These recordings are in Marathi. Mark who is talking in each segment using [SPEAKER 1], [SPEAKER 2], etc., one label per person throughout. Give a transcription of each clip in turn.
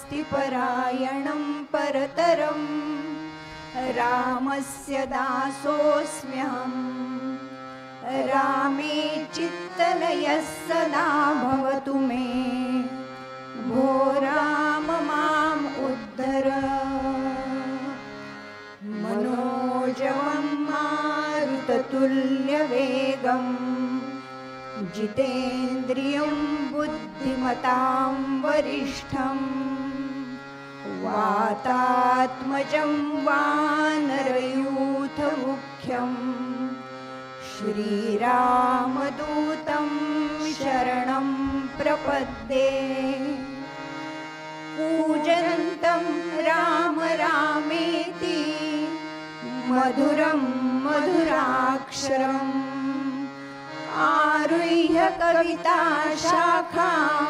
[SPEAKER 1] नास्ति परायणं परतरं रामस्य दासोऽस्म्यहम् रामे चित्तलयः सदा भवतु मे भो राम माम् उद्धर मनोजवं मारुततुल्यवेगं जितेन्द्रियं बुद्धिमतां वरिष्ठं वातात्मजं वानरयूथमुख्यं श्रीरामदूतं शरणं प्रपद्ये कूजन्तं राम रामेति मधुरं मधुराक्षरम् आरुह्य कविताशाखां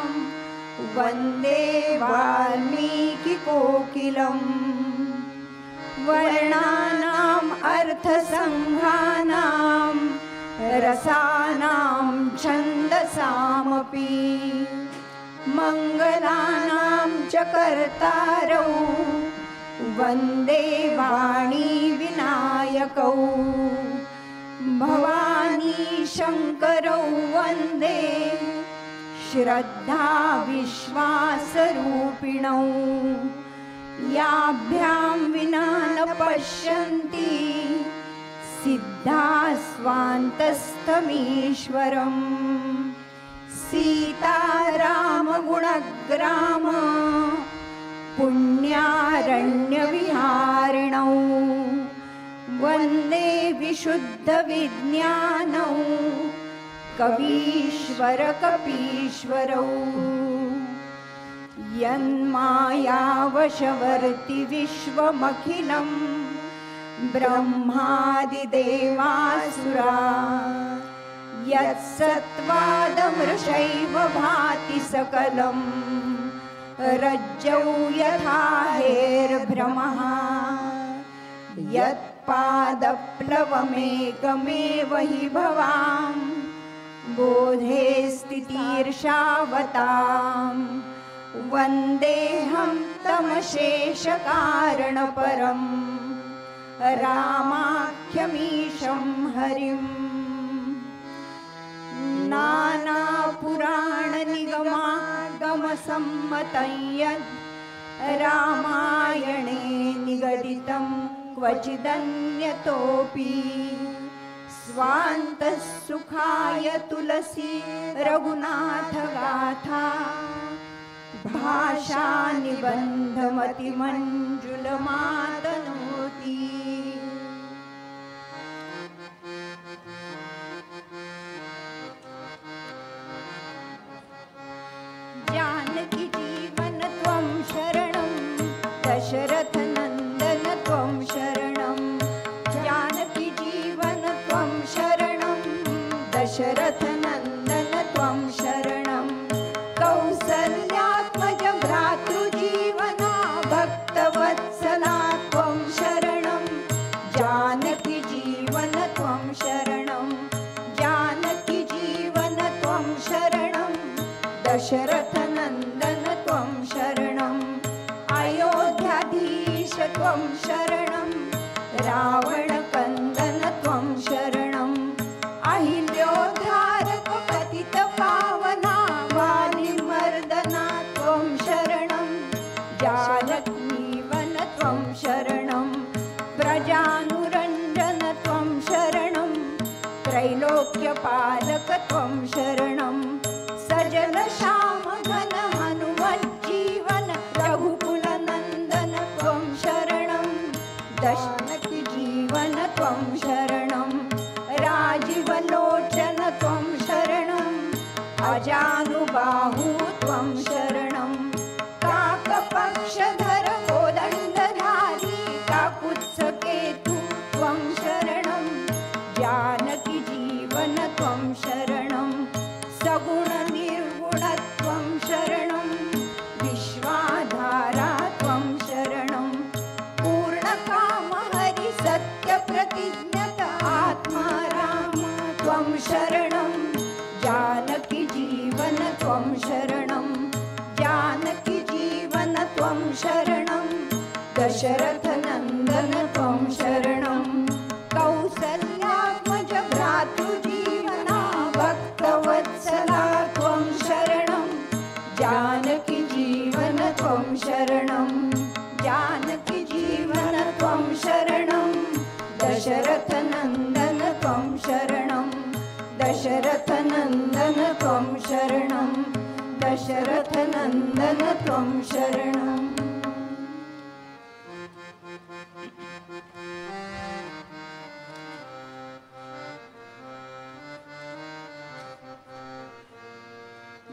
[SPEAKER 1] वन्दे वाल्मीकिकोकिलं वर्णानाम् अर्थसङ्घानां रसानां छन्दसामपि मङ्गलानां च कर्तारौ वन्दे वाणी विनायकौ भवानी शङ्करौ वन्दे श्रद्धा विश्वासरूपिणौ याभ्यां विना न पश्यन्ति सिद्धा स्वान्तस्थमीश्वरम् सीतारामगुणग्राम पुण्यारण्यविहारिणौ वन्दे विशुद्धविज्ञानौ कवीश्वरकपीश्वरौ यन्मायावशवर्ति विश्वमखिलं ब्रह्मादिदेवासुरा यत्सत्त्वादमृषैव भाति सकलं रज्जौ यथा हेर्भ्रमः यत्पादप्लवमेकमेव हि भवां बोधे स्थितिर्षावतां वन्देऽहं तमशेषकारणपरं रामाख्यमीशं हरिम् नानापुराणनिगमागमसम्मतं यद् रामायणे निगदितं क्वचिदन्यतोऽपि स्वान्तः सुखाय तुलसी रघुनाथगाथा भाषानिबन्धमतिमञ्जुलमातनोति जानकी जीवन त्वं शरणं दशरथनन्दन त्वं शरणं जानकी जीवन त्वं शरणं दशरथनन्दन त्वं शरणं कौसल्यात्मज भ्रातृजीवना भक्तवत्सला त्वं शरणं जानकी जीवन त्वं शरणं जानकी जीवन त्वं शरणं दशरथनन्दन त्वं शरणं अयोध्याधीश त्वं शरणं रावणकन्दन त्वं शरणं अहिल्योद्धारक पतितपावना वालिमर्दना त्वं शरणं जानकीवन त्वं शरणं प्रजानुरञ्जन त्वं शरणं त्रैलोक्यपालक त्वं शरणं सजल श्याम घन हनुमज्जीवन रघुकुलनन्दन त्वं शरणं जानकी जीवन त्वं शरणं राजीवलोचन त्वं शरणं अजानुबाहु त्वं शरणं काकपक्षधर त्वं शरणं दशरथनन्दन त्वं शरणं कौसल्यात्मज भ्रातृजीवना भक्तवत्सला त्वं शरणं जानकी जीवन त्वं शरणं जानकी जीवन त्वं शरणं दशरथनन्दन त्वं शरणं दशरथनन्दन त्वं शरणं दशरथनन्दन त्वं शरणं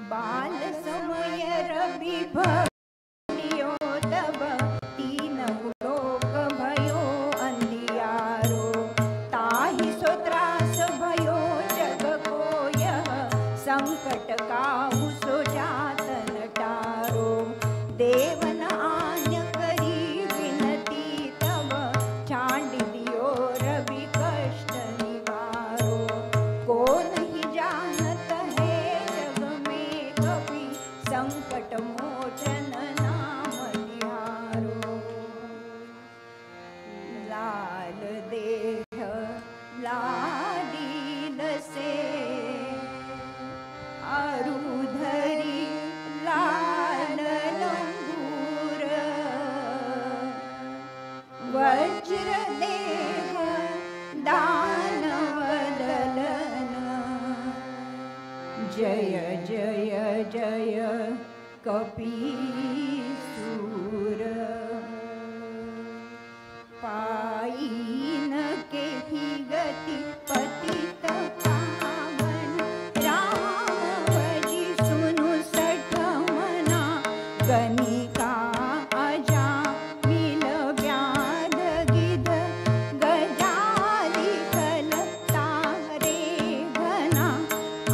[SPEAKER 1] बालसमय रवि भक्तियो तब तीन लोक भयो अंधियारो ताहि सो त्रास भयो जग कोय संकट काहू सो जातन टारो देवन आज्ञ करी विनती तब छांडी दियो रवि कष्ट निवारो को नहीं जानत है जग में कभी संकट मोचन नाम तिहारो लाल देह लाडील से अरुधरी लाल लंगूर वज्र देह दानवदलन जय जय जय कपीसूर पायीन के ही गति पतित पावन राम भजी सुनु सठ मना गणिका अजा मिल व्याध गिध गजाली कल तारे घना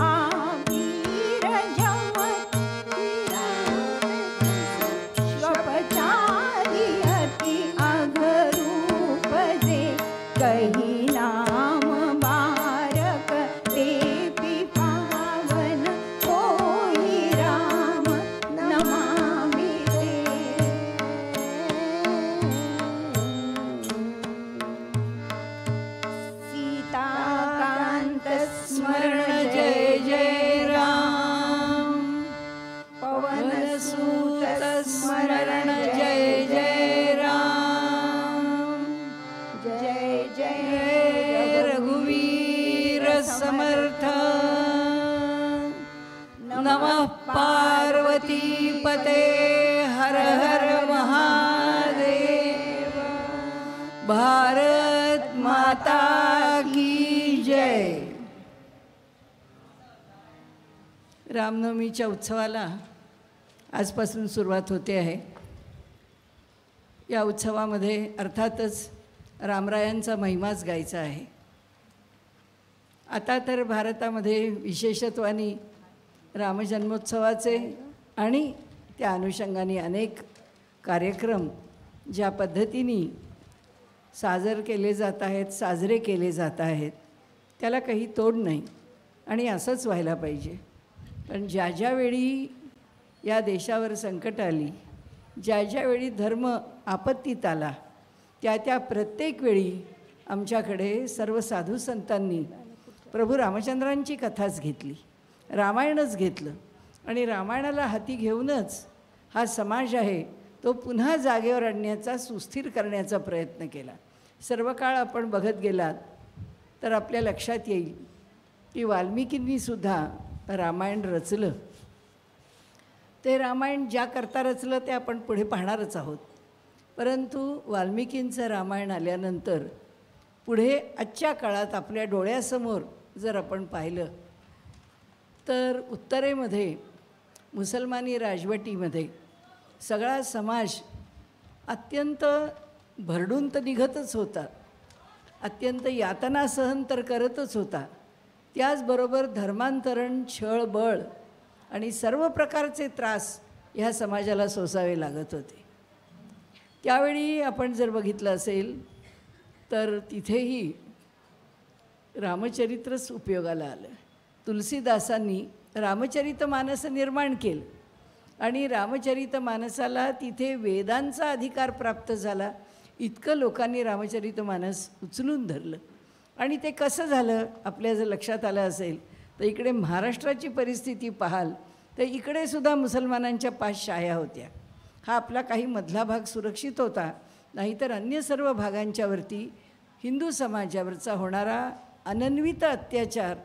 [SPEAKER 1] आवीर जमत स्वपचारी अति अघरूप जे कही नाम बारक ते पावन होई राम नमामि ते सीताकांत स्मरण जय जय राम पवन सूत स्मरण जय जय राम जय जय रघुवीर समर्थ नमः पार्वती पते हर हर महादेव भारत माता की जय।
[SPEAKER 2] रामनवमीच्या उत्सवाला आजपासून सुरुवात होते आहे। या उत्सवामध्ये अर्थातच रामरायांचा महिमाच गायचा आहे। आता तर भारतामध्ये विशेषत्वाने रामजन्मोत्सवाचे आणि त्या अनुषंगाने अनेक कार्यक्रम ज्या पद्धतीने साजरे केले जात आहेत त्याला काही तोड नाही आणि असंच व्हायला पाहिजे। पण ज्या ज्या वेळी या देशावर संकट आली, ज्या ज्या वेळी धर्म आपत्तीत आला, त्या त्या प्रत्येक वेळी आमच्याकडे सर्व साधू संतांनी प्रभू रामचंद्रांची कथाच घेतली, रामायणच घेतलं आणि रामायणाला हाती घेऊनच हा समाज आहे तो पुन्हा जागेवर आणण्याचा, सुस्थिर करण्याचा प्रयत्न केला। सर्व काळ आपण बघत गेलात तर आपल्या लक्षात येईल की वाल्मिकींनीसुद्धा रामायण रचलं। ते रामायण ज्या करता रचलं ते आपण पुढे पाहणारच आहोत। परंतु वाल्मिकींचं रामायण आल्यानंतर पुढे आजच्या काळात आपल्या डोळ्यासमोर जर आपण पाहिलं तर उत्तरेमध्ये मुसलमानी राजवटीमध्ये सगळा समाज अत्यंत भरडून तर निघतच होता, अत्यंत यातना सहन तर करतच होता, त्याचबरोबर धर्मांतरण, छळबळ आणि सर्व प्रकारचे त्रास ह्या समाजाला सोसावे लागत होते। त्यावेळी आपण जर बघितलं असेल तर तिथेही रामचरित्रच उपयोगाला आलं। तुलसीदासांनी रामचरितमानस निर्माण केलं आणि रामचरितमानसाला तिथे वेदांचा अधिकार प्राप्त झाला. इतकं लोकांनी रामचरितमानस उचलून धरलं. आणि ते कसं झालं आपल्या जर लक्षात आलं असेल तर इकडे महाराष्ट्राची परिस्थिती पाहाल तर इकडे सुद्धा मुसलमानांच्या 5 शाया होत्या. हा आपला काही मधला भाग सुरक्षित होता, नाहीतर अन्य सर्व भागांच्यावरती हिंदू समाजावरचा होणारा अनन्वित अत्याचार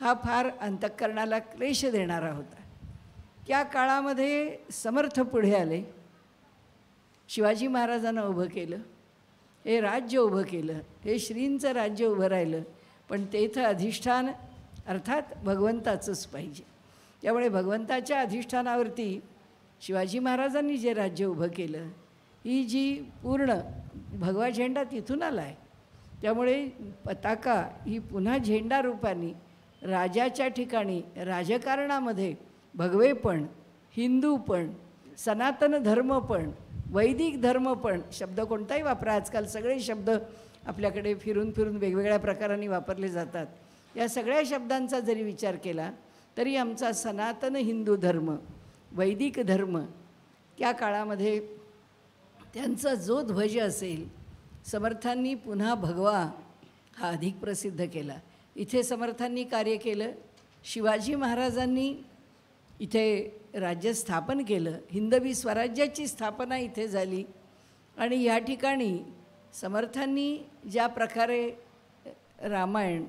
[SPEAKER 2] हा फार अंतःकरणाला क्लेश देणारा होता. त्या काळामध्ये समर्थ पुढे आले. शिवाजी महाराजांना उभं केलं, हे राज्य उभं केलं, हे श्रींचं राज्य उभं राहिलं. पण तेथं अधिष्ठान अर्थात भगवंताचंच पाहिजे. त्यामुळे भगवंताच्या अधिष्ठानावरती शिवाजी महाराजांनी जे राज्य उभं केलं, ही जी पूर्ण भगवा झेंडा तिथून आला आहे. त्यामुळे पताका ही पुन्हा झेंडा रूपाने राजाच्या ठिकाणी राजकारणामध्ये भगवेपण, हिंदूपण, सनातन धर्म पण, वैदिक धर्म पण, शब्द कोणताही वापरा, आजकाल सगळे शब्द आपल्याकडे फिरून फिरून वेगवेगळ्या प्रकारांनी वापरले जातात. या सगळ्या शब्दांचा जरी विचार केला तरी आमचा सनातन हिंदू धर्म, वैदिक धर्म, त्या काळामध्ये त्यांचा जो ध्वज असेल, समर्थांनी पुन्हा भगवा हा अधिक प्रसिद्ध केला. इथे समर्थांनी कार्य केलं. शिवाजी महाराजांनी इथे राज्य स्थापन केलं. हिंदवी स्वराज्याची स्थापना इथे झाली. आणि या ठिकाणी समर्थांनी ज्या प्रकारे रामायण,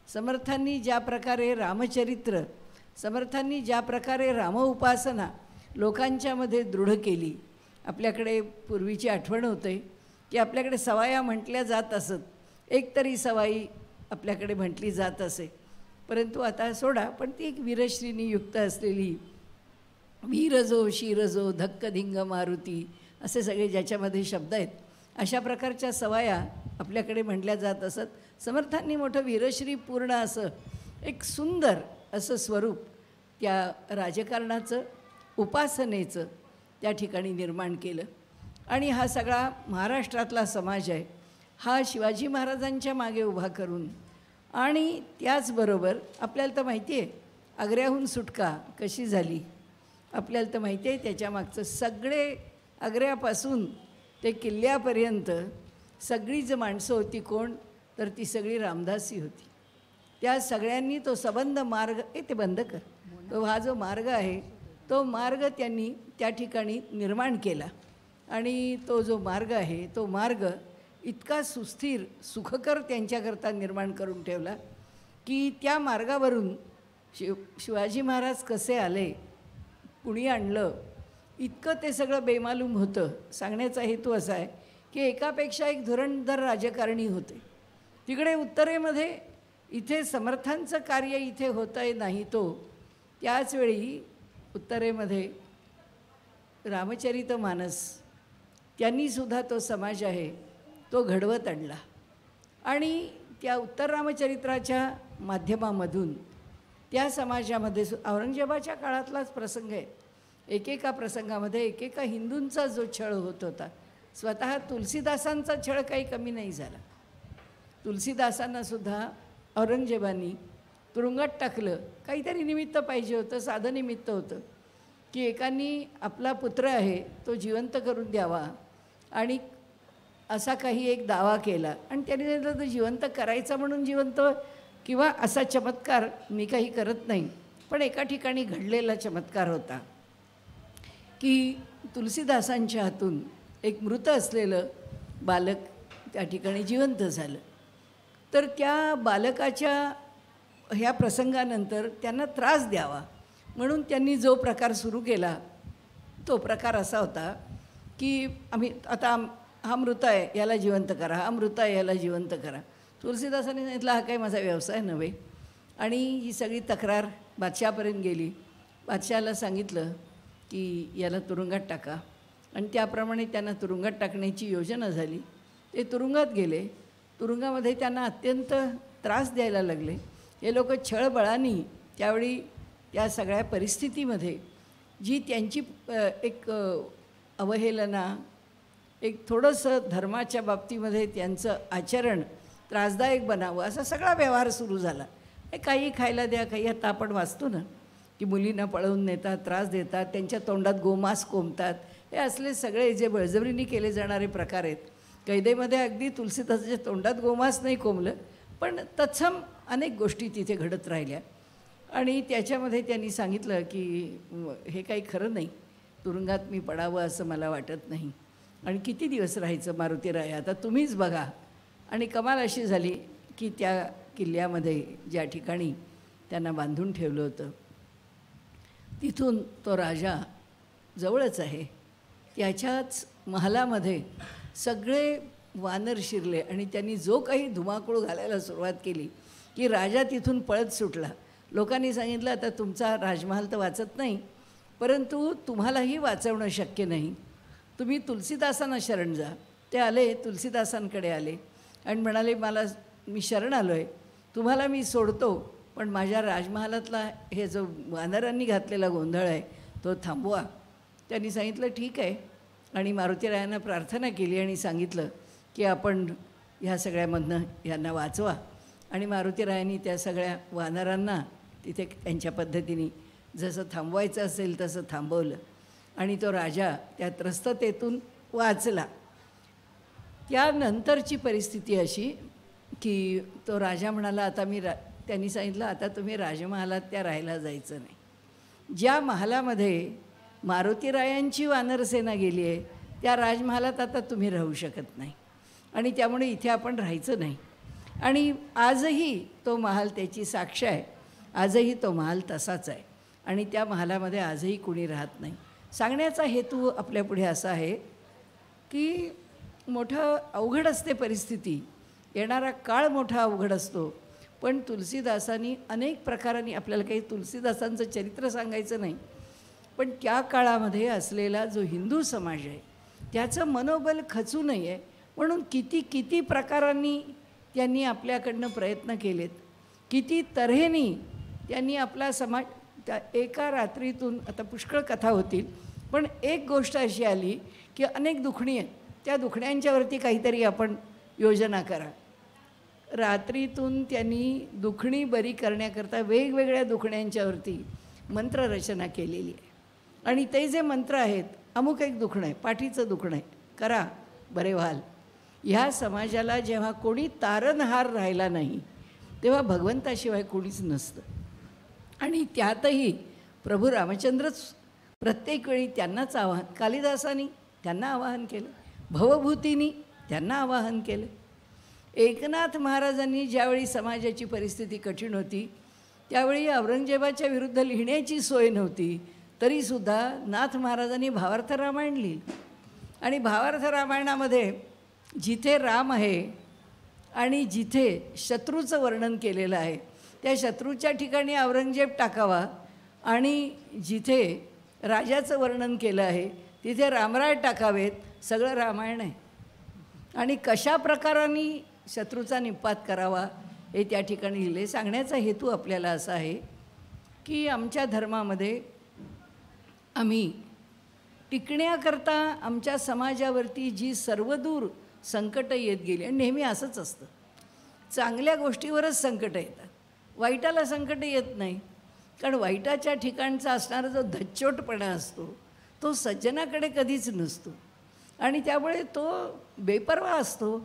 [SPEAKER 2] समर्थांनी ज्या प्रकारे रामचरित्र, समर्थांनी ज्या प्रकारे रामउपासना लोकांच्यामध्ये दृढ केली. आपल्याकडे पूर्वीची आठवण होते की आपल्याकडे सवाया म्हटल्या जात असत, एक तरी सवाई आपल्याकडे म्हटली जात असे. परंतु आता सोडा, पण ती एक वीरश्रीनी युक्त असलेली वीरजो शिरजो धक्कधिंग मारुती असे सगळे ज्याच्यामध्ये शब्द आहेत, अशा प्रकारच्या सवाया आपल्याकडे म्हटल्या जात असत. समर्थांनी मोठं वीरश्री पूर्ण असं एक सुंदर असं स्वरूप त्या राजकारणाचं, उपासनेचं त्या ठिकाणी निर्माण केलं. आणि हा सगळा महाराष्ट्रातला समाज आहे हा शिवाजी महाराजांच्या मागे उभा करून, आणि त्याचबरोबर आपल्याला तर माहिती आहे आग्र्याहून सुटका कशी झाली, आपल्याला तर माहिती आहे त्याच्यामागचं सगळे आग्र्यापासून ते किल्ल्यापर्यंत सगळी जी माणसं होती कोण, तर ती सगळी रामदासी होती. त्या सगळ्यांनी तो सबंध मार्ग, ते बंद कर, तो हा जो मार्ग आहे तो मार्ग त्यांनी त्या ठिकाणी निर्माण केला. आणि तो जो मार्ग आहे तो मार्ग इतका सुस्थिर सुखकर त्यांच्याकरता निर्माण करून ठेवला की त्या मार्गावरून शिवाजी महाराज कसे आले, कुणी आणलं, इतकं ते सगळं बेमालूम होतं. सांगण्याचा हेतू असा आहे की एकापेक्षा एक धुरंधर राजकारणी होते. तिकडे उत्तरेमध्ये इथे समर्थांचं कार्य इथे होतं आहे नाही तो, त्याचवेळी उत्तरेमध्ये रामचरितमानस त्यांनीसुद्धा तो समाज आहे तो घडवत आणला. आणि त्या उत्तर रामचरित्राच्या माध्यमामधून त्या समाजामध्ये औरंगजेबाच्या काळातलाच प्रसंग आहे. एकेका प्रसंगामध्ये एकेका हिंदूंचा जो छळ होत होता, स्वतः तुलसीदासांचा छळ काही कमी नाही झाला. तुलसीदासांनासुद्धा औरंगजेबानी तुरुंगात टाकलं. काहीतरी निमित्त पाहिजे होतं, साधं निमित्त होतं की एकांनी आपला पुत्र आहे तो जिवंत करून द्यावा आणि असा काही एक दावा केला. आणि त्याने सांगितलं तो जिवंत करायचा म्हणून जिवंत किंवा असा चमत्कार मी काही करत नाही, पण एका ठिकाणी घडलेला चमत्कार होता की तुलसीदासांच्या हातून एक मृत असलेलं बालक त्या ठिकाणी जिवंत झालं. तर त्या बालकाच्या ह्या प्रसंगानंतर त्यांना त्रास द्यावा म्हणून त्यांनी जो प्रकार सुरू केला तो प्रकार असा होता की आम्ही आता हा मृत आहे याला जिवंत करा, हा मृत आहे याला जिवंत करा. तुलसीदासांनी सांगितलं हा काही माझा व्यवसाय नव्हे. आणि ही सगळी तक्रार बादशाहापर्यंत गेली. बादशहाला सांगितलं की याला तुरुंगात टाका. आणि त्याप्रमाणे त्यांना तुरुंगात टाकण्याची योजना झाली. ते तुरुंगात गेले. तुरुंगामध्ये त्यांना अत्यंत त्रास द्यायला लागले. हे लोक छळबळानी त्यावेळी त्या सगळ्या परिस्थितीमध्ये जी त्यांची एक अवहेलना, एक थोडंसं धर्माच्या बाबतीमध्ये त्यांचं आचरण त्रासदायक बनावं असा सगळा व्यवहार सुरू झाला. काही खायला द्या, काही आता आपण वाचतो ना की मुलींना पळवून नेतात, त्रास देतात, त्यांच्या तोंडात गोमांस कोंबतात. हे असले सगळे जे बळजबरीने केले जाणारे प्रकार आहेत. कैदेमध्ये अगदी तुलसीदासाच्या तोंडात गोमांस नाही कोंबलं, पण तत्सम अनेक गोष्टी तिथे घडत राहिल्या. आणि त्याच्यामध्ये त्यांनी सांगितलं की हे काही खरं नाही, तुरुंगात मी पडावं असं मला वाटत नाही. आणि किती दिवस राहायचं मारुतीराय, आता तुम्हीच बघा. आणि कमाल अशी झाली की त्या किल्ल्यामध्ये ज्या ठिकाणी त्यांना बांधून ठेवलं होतं तिथून तो राजा जवळच आहे, त्याच्याच महालामध्ये सगळे वानर शिरले आणि त्यांनी जो काही धुमाकूळ घालायला सुरुवात केली की राजा तिथून पळत सुटला. लोकांनी सांगितलं आता तुमचा राजमहाल तर वाचत नाही, परंतु तुम्हालाही वाचवणं शक्य नाही, तुम्ही तुलसीदासांना शरण जा. ते आले, तुलसीदासांकडे आले आणि म्हणाले मी शरण आलो आहे, तुम्हाला मी सोडतो, पण माझ्या राजमहालातला हे जो वानरांनी घातलेला गोंधळ आहे तो थांबवा. त्यांनी सांगितलं ठीक आहे. आणि मारुतीरायांना प्रार्थना केली आणि सांगितलं की आपण ह्या सगळ्यामधनं यांना वाचवा. आणि मारुतीरायांनी त्या सगळ्या वानरांना तिथे त्यांच्या पद्धतीने जसं थांबवायचं असेल तसं थांबवलं आणि तो राजा त्या त्रस्ततेतून वाचला. त्यानंतरची परिस्थिती अशी की तो राजा म्हणाला आता त्यांनी सांगितलं आता तुम्ही राजमहालात त्या राहायला जायचं नाही. ज्या महालामध्ये मारुतीरायांची वानरसेना गेली आहे त्या राजमहालात आता तुम्ही राहू शकत नाही आणि त्यामुळे इथे आपण राहायचं नाही. आणि आजही तो महाल त्याची साक्ष आहे, आजही तो महाल तसाच आहे आणि त्या महालामध्ये आजही कुणी राहत नाही. सांगण्याचा हेतू आपल्यापुढे असा आहे की मोठं अवघड असते परिस्थिती, येणारा काळ मोठा अवघड असतो, पण तुलसीदासांनी अनेक प्रकारांनी आपल्याला काही तुलसीदासांचं चरित्र सांगायचं नाही, पण त्या काळामध्ये असलेला जो हिंदू समाज आहे त्याचं मनोबल खचू नये म्हणून किती किती प्रकारांनी त्यांनी आपल्याकडनं प्रयत्न केलेत, किती तऱ्हेने त्यांनी आपला समाज त्या एका रात्रीतून, आता पुष्कळ कथा होतील, पण एक गोष्ट अशी आली की अनेक दुखणी आहेत, त्या दुखण्यांच्यावरती काहीतरी आपण योजना करा. रात्रीतून त्यांनी दुखणी बरी करण्याकरता वेगवेगळ्या दुखण्यांच्यावरती मंत्ररचना केलेली आहे. आणि ते जे मंत्र आहेत, अमुक एक दुखणं आहे, पाठीचं दुखणं आहे, करा बरे व्हाल. ह्या समाजाला जेव्हा कोणी तारणहार राहिला नाही तेव्हा भगवंताशिवाय कोणीच नसतं. आणि त्यातही प्रभू रामचंद्रच प्रत्येक वेळी त्यांनाच कालिदासांनी त्यांना आवाहन केलं, भवभूतींनी त्यांना आवाहन केलं. एकनाथ महाराजांनी ज्यावेळी समाजाची परिस्थिती कठीण होती त्यावेळी औरंगजेबाच्या विरुद्ध लिहिण्याची सोय नव्हती, तरीसुद्धा नाथ महाराजांनी भावार्थ रामायण लिहिलं. आणि भावार्थ रामायणामध्ये जिथे राम आहे आणि जिथे शत्रूचं वर्णन केलेलं आहे त्या शत्रूच्या ठिकाणी औरंगजेब टाकावा आणि जिथे राजाचं वर्णन केलं आहे तिथे रामराय टाकावेत, सगळं रामायण आहे. आणि कशा प्रकाराने शत्रूचा निपात करावा हे त्या ठिकाणी लिहिले. सांगण्याचा हेतू आपल्याला असा आहे की आमच्या धर्मामध्ये आम्ही टिकण्याकरता आमच्या समाजावरती जी सर्वदूर संकटं येत गेली, आणि नेहमी असंच असतं, चांगल्या गोष्टीवरच संकटं येतात, वाईटाला संकट येत नाही. कारण वाईटाच्या ठिकाणचा असणारा जो धच्चोटपणा असतो तो सज्जनाकडे कधीच नसतो आणि त्यामुळे तो बेपर्वा असतो,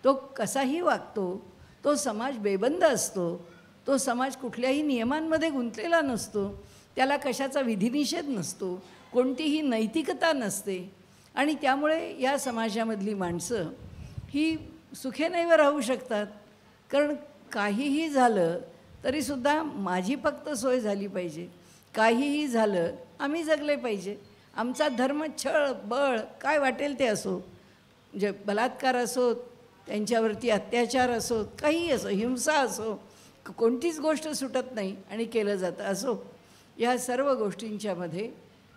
[SPEAKER 2] तो कसाही वागतो, तो समाज बेबंद असतो, तो समाज कुठल्याही नियमांमध्ये गुंतलेला नसतो, त्याला कशाचा विधिनिषेध नसतो, कोणतीही नैतिकता नसते. आणि त्यामुळे या समाजामधली माणसं ही सुखेनैवे राहू शकतात. कारण काहीही झालं तरीसुद्धा माझी फक्त सोय झाली पाहिजे, काहीही झालं आम्ही जगले पाहिजे, आमचा धर्म छळ बळ काय वाटेल ते असो, म्हणजे बलात्कार असोत, त्यांच्यावरती अत्याचार असोत, काही असो, हिंसा असो, कोणतीच गोष्ट सुटत नाही आणि केलं जातं असो. या सर्व गोष्टींच्यामध्ये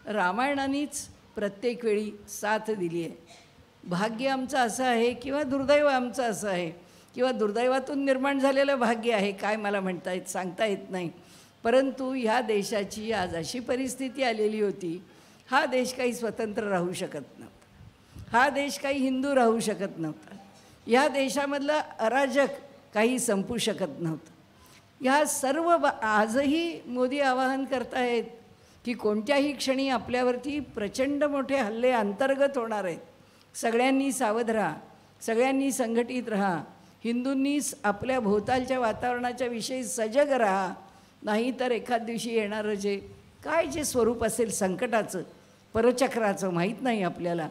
[SPEAKER 2] रामायणानेच प्रत्येक वेळी साथ दिली आहे. भाग्य आमचं असं आहे किंवा दुर्दैव आमचं असं आहे किंवा दुर्दैवातून निर्माण झालेलं भाग्य आहे, काय मला सांगता येत नाही. परंतु ह्या देशाची आज अशी परिस्थिती आलेली होती, हा देश काही स्वतंत्र राहू शकत नव्हता, हा देश काही हिंदू राहू शकत नव्हता, ह्या देशामधलं अराजक काही संपू शकत नव्हतं. ह्या सर्व आजही मोदी आवाहन करतायत की कोणत्याही क्षणी आपल्यावरती प्रचंड मोठे हल्ले अंतर्गत होणार आहेत. सगळ्यांनी सावध राहा, सगळ्यांनी संघटित राहा, हिंदूंनी आपल्या भोवतालच्या वातावरणाच्या विषयी सजग राहा, नाहीतर एखाद दिवशी येणारं जे स्वरूप असेल संकटाचं, परचक्राचं माहीत नाही आपल्याला,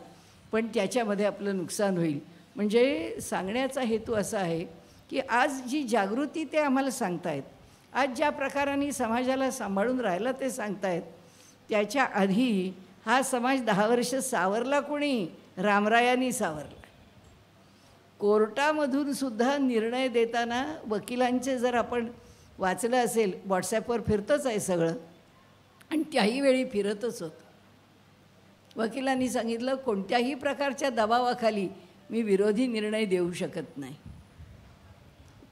[SPEAKER 2] पण त्याच्यामध्ये आपलं नुकसान होईल. म्हणजे सांगण्याचा हेतू असा आहे की आज जी जागृती ते आम्हाला सांगतायत, आज ज्या प्रकाराने समाजाला सांभाळून राहायला ते सांगतायत, त्याच्या आधी हा समाज 10 वर्ष सावरला कोणी? रामरायांनी सावरला. कोर्टामधून सुद्धा निर्णय देताना वकिलांचे जर आपण वाचलं असेल, व्हॉट्सॲपवर फिरतंच आहे सगळं, आणि त्याही वेळी फिरतच होतं. वकिलांनी सांगितलं कोणत्याही प्रकारच्या दबावाखाली मी विरोधी निर्णय देऊ शकत नाही.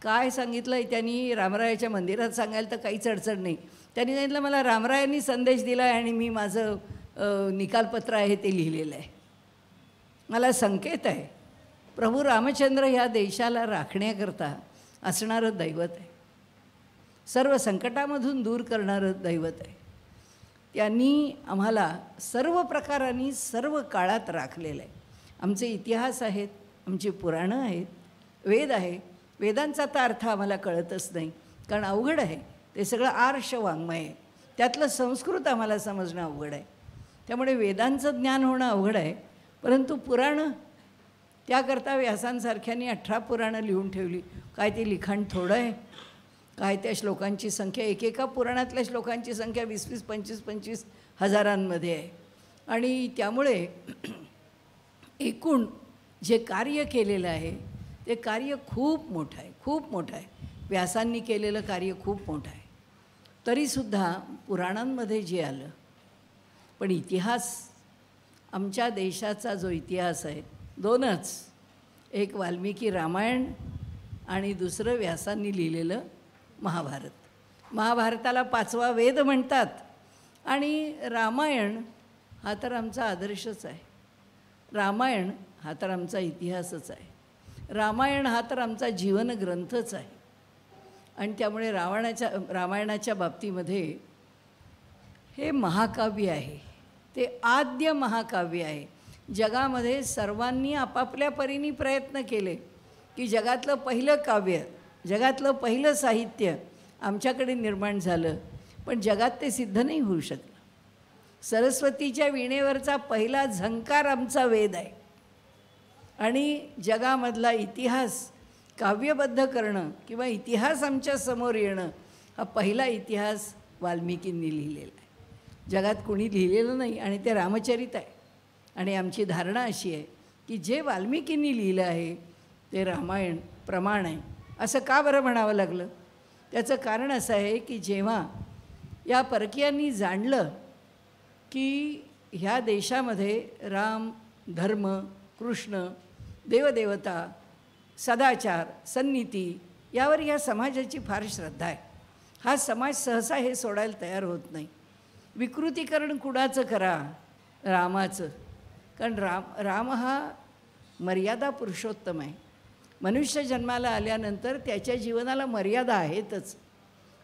[SPEAKER 2] काय सांगितलं आहे त्यांनी? रामरायाच्या मंदिरात सांगायला तर काहीच अडचण नाही. त्यांनी सांगितलं मला रामरायांनी संदेश दिला आहे आणि मी माझं निकालपत्र आहे ते लिहिलेलं आहे. मला संकेत आहे प्रभू रामचंद्र ह्या देशाला राखण्याकरता असणारं दैवत आहे, सर्व संकटामधून दूर करणारं दैवत आहे. त्यांनी आम्हाला सर्व प्रकारांनी सर्व काळात राखलेलं आहे. आमचे इतिहास आहेत, आमची पुराणं आहेत, वेद आहे. वेदांचा तर अर्थ आम्हाला कळतच नाही, कारण अवघड आहे ते सगळं आर्ष वाङ्मय आहे. त्यातलं संस्कृत आम्हाला समजणं अवघड आहे. त्यामुळे वेदांचं ज्ञान होणं अवघड आहे. परंतु पुराणं, त्याकरता व्यासांसारख्यांनी 18 पुराणं लिहून ठेवली. काय ते लिखाण थोडं आहे? काय त्या श्लोकांची संख्या, एकेका पुराणातल्या श्लोकांची संख्या 20-20, 25-25 हजारांमध्ये आहे. आणि त्यामुळे एकूण जे कार्य केलेलं आहे ते कार्य खूप मोठं आहे, खूप मोठं आहे. व्यासांनी केलेलं कार्य खूप मोठं आहे. तरीसुद्धा पुराणांमध्ये जे आलं, पण इतिहास, आमच्या देशाचा जो इतिहास आहे 2च, एक वाल्मिकी रामायण आणि दुसरं व्यासांनी लिहिलेलं महाभारत. महाभारताला 5वा वेद म्हणतात आणि रामायण हा तर आमचा आदर्शच आहे. रामायण हा तर आमचा इतिहासच आहे. रामायण हा तर आमचा जीवनग्रंथच आहे. आणि त्यामुळे रामायणाच्या बाबतीमध्ये हे महाकाव्य आहे, ते आद्य महाकाव्य आहे. जगामध्ये सर्वांनी आपापल्या परीने प्रयत्न केले की जगातलं पहिलं काव्य, जगातलं पहिलं साहित्य आमच्याकडे निर्माण झालं, पण जगात ते सिद्ध नाही होऊ शकलं. सरस्वतीच्या वीणेवरचा पहिला झंकार आमचा वेद आहे. आणि जगामधला इतिहास काव्यबद्ध करणं किंवा इतिहास आमच्या समोर येणं हा पहिला इतिहास वाल्मिकींनी लिहिलेला आहे. जगात कोणी लिहिलेलं नाही आणि ते रामचरित आहे. आणि आमची धारणा अशी आहे की जे वाल्मिकींनी लिहिलं आहे ते रामायण प्रमाण आहे. असं का बरं म्हणावं लागलं? त्याचं कारण असं आहे की जेव्हा या परकीयांनी जाणलं की ह्या देशामध्ये राम, धर्म, कृष्ण, देवदेवता, सदाचार, सन्नीती यावर या समाजाची फार श्रद्धा आहे. हा समाज सहसा हे सोडायला तयार होत नाही. विकृतीकरण कुणाचं करा? रामाचं. कारण राम हा मर्यादा पुरुषोत्तम आहे. मनुष्य जन्माला आल्यानंतर त्याच्या जीवनाला मर्यादा आहेतच.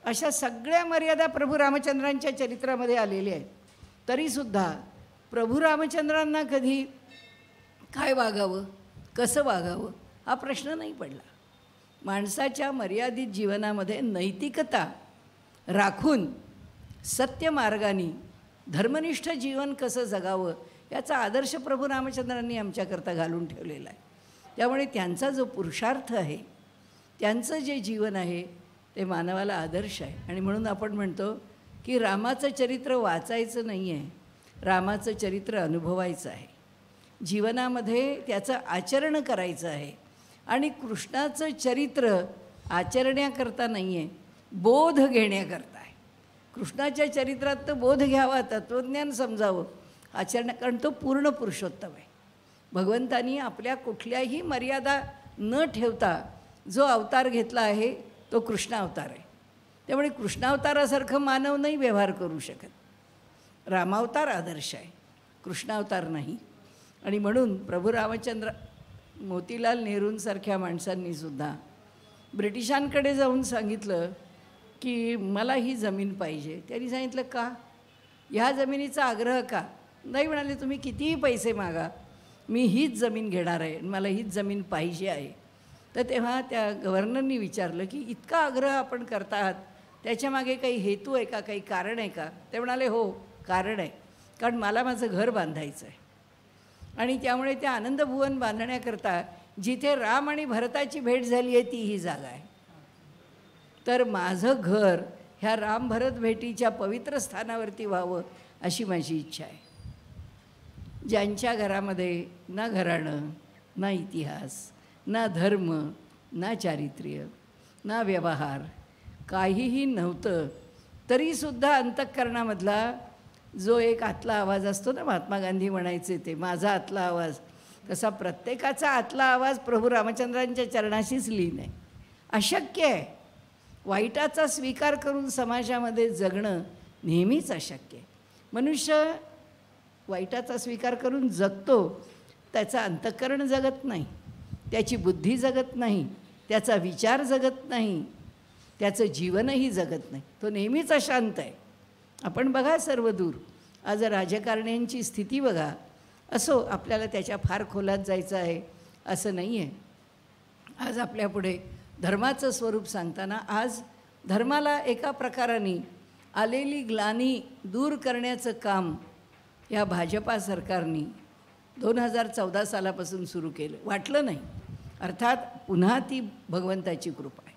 [SPEAKER 2] अशा सगळ्या मर्यादा प्रभू रामचंद्रांच्या चरित्रामध्ये आलेल्या आहेत. तरीसुद्धा प्रभू रामचंद्रांना कधी काय वागावं, कसं वागावं हा प्रश्न नाही पडला. माणसाच्या मर्यादित जीवनामध्ये नैतिकता राखून सत्य मार्गाने धर्मनिष्ठ जीवन कसं जगावं याचा आदर्श प्रभू रामचंद्रांनी आमच्याकरता घालून ठेवलेला आहे. त्यामुळे त्यांचा जो पुरुषार्थ आहे, त्यांचं जे जीवन आहे ते मानवाला आदर्श आहे. आणि म्हणून आपण म्हणतो की रामाचं चरित्र वाचायचं नाही आहे, रामाचं चरित्र अनुभवायचं आहे, जीवनामध्ये त्याचं आचरण करायचं आहे. आणि कृष्णाचं चरित्र आचरण्याकरता नाही आहे, बोध घेण्याकरता आहे. कृष्णाच्या चरित्रात तर बोध घ्यावा, तत्त्वज्ञान समजावं, आचरण, कारण तो पूर्ण पुरुषोत्तम आहे. भगवंतानी आपल्या कुठल्याही मर्यादा न ठेवता जो अवतार घेतला आहे तो कृष्ण अवतार आहे. त्यामुळे कृष्णावतारासारखं मानव नाही व्यवहार करू शकत. रामावतार आदर्श आहे, कृष्णावतार नाही. आणि म्हणून प्रभू रामचंद्र, मोतीलाल नेहरूंसारख्या माणसांनीसुद्धा ब्रिटिशांकडे जाऊन सांगितलं की मला ही जमीन पाहिजे. त्यांनी सांगितलं का, ह्या जमिनीचा आग्रह का. नाही म्हणाले, तुम्ही कितीही पैसे मागा, मी हीच जमीन घेणार आहे, मला हीच जमीन पाहिजे आहे. तर तेव्हा त्या गव्हर्नरनी विचारलं की इतका आग्रह आपण करता आहात, त्याच्यामागे काही हेतू आहे का, काही कारण आहे का. ते म्हणाले हो, कारण आहे, कारण मला माझं घर बांधायचं आहे आणि त्यामुळे त्या आनंदभुवन बांधण्याकरता जिथे राम आणि भरताची भेट झाली आहे ती ही जागा आहे. तर माझं घर ह्या राम भरत भेटीच्या पवित्र स्थानावरती व्हावं अशी माझी इच्छा आहे. ज्यांच्या घरामध्ये ना घराणं, ना इतिहास, ना धर्म, ना चारित्र्य, ना व्यवहार, काहीही नव्हतं, तरीसुद्धा अंतःकरणामधला जो एक आतला आवाज असतो ना, महात्मा गांधी म्हणायचे ते माझा आतला आवाज, तसा प्रत्येकाचा आतला आवाज प्रभू रामचंद्रांच्या चरणाशीच लीन आहे. अशक्य आहे. वाईटाचा स्वीकार करून समाजामध्ये जगणं नेहमीच अशक्य आहे. मनुष्य वाईटाचा स्वीकार करून जगतो, त्याचं अंतःकरण जगत नाही, त्याची बुद्धी जगत नाही, त्याचा विचार जगत नाही, त्याचं जीवनही जगत नाही. तो नेहमीच अशांत आहे. आपण बघा सर्व दूर, आज राजकारण्यांची स्थिती बघा. असो, आपल्याला त्याच्या फार खोलात जायचं आहे असं नाही आहे. आज आपल्यापुढे धर्माचं स्वरूप सांगताना आज धर्माला एका प्रकाराने आलेली ग्लानी दूर करण्याचं काम या भाजपा सरकारने 2014 सालापासून सुरू केलं. वाटलं नाही. अर्थात पुन्हा ती भगवंताची कृपा आहे,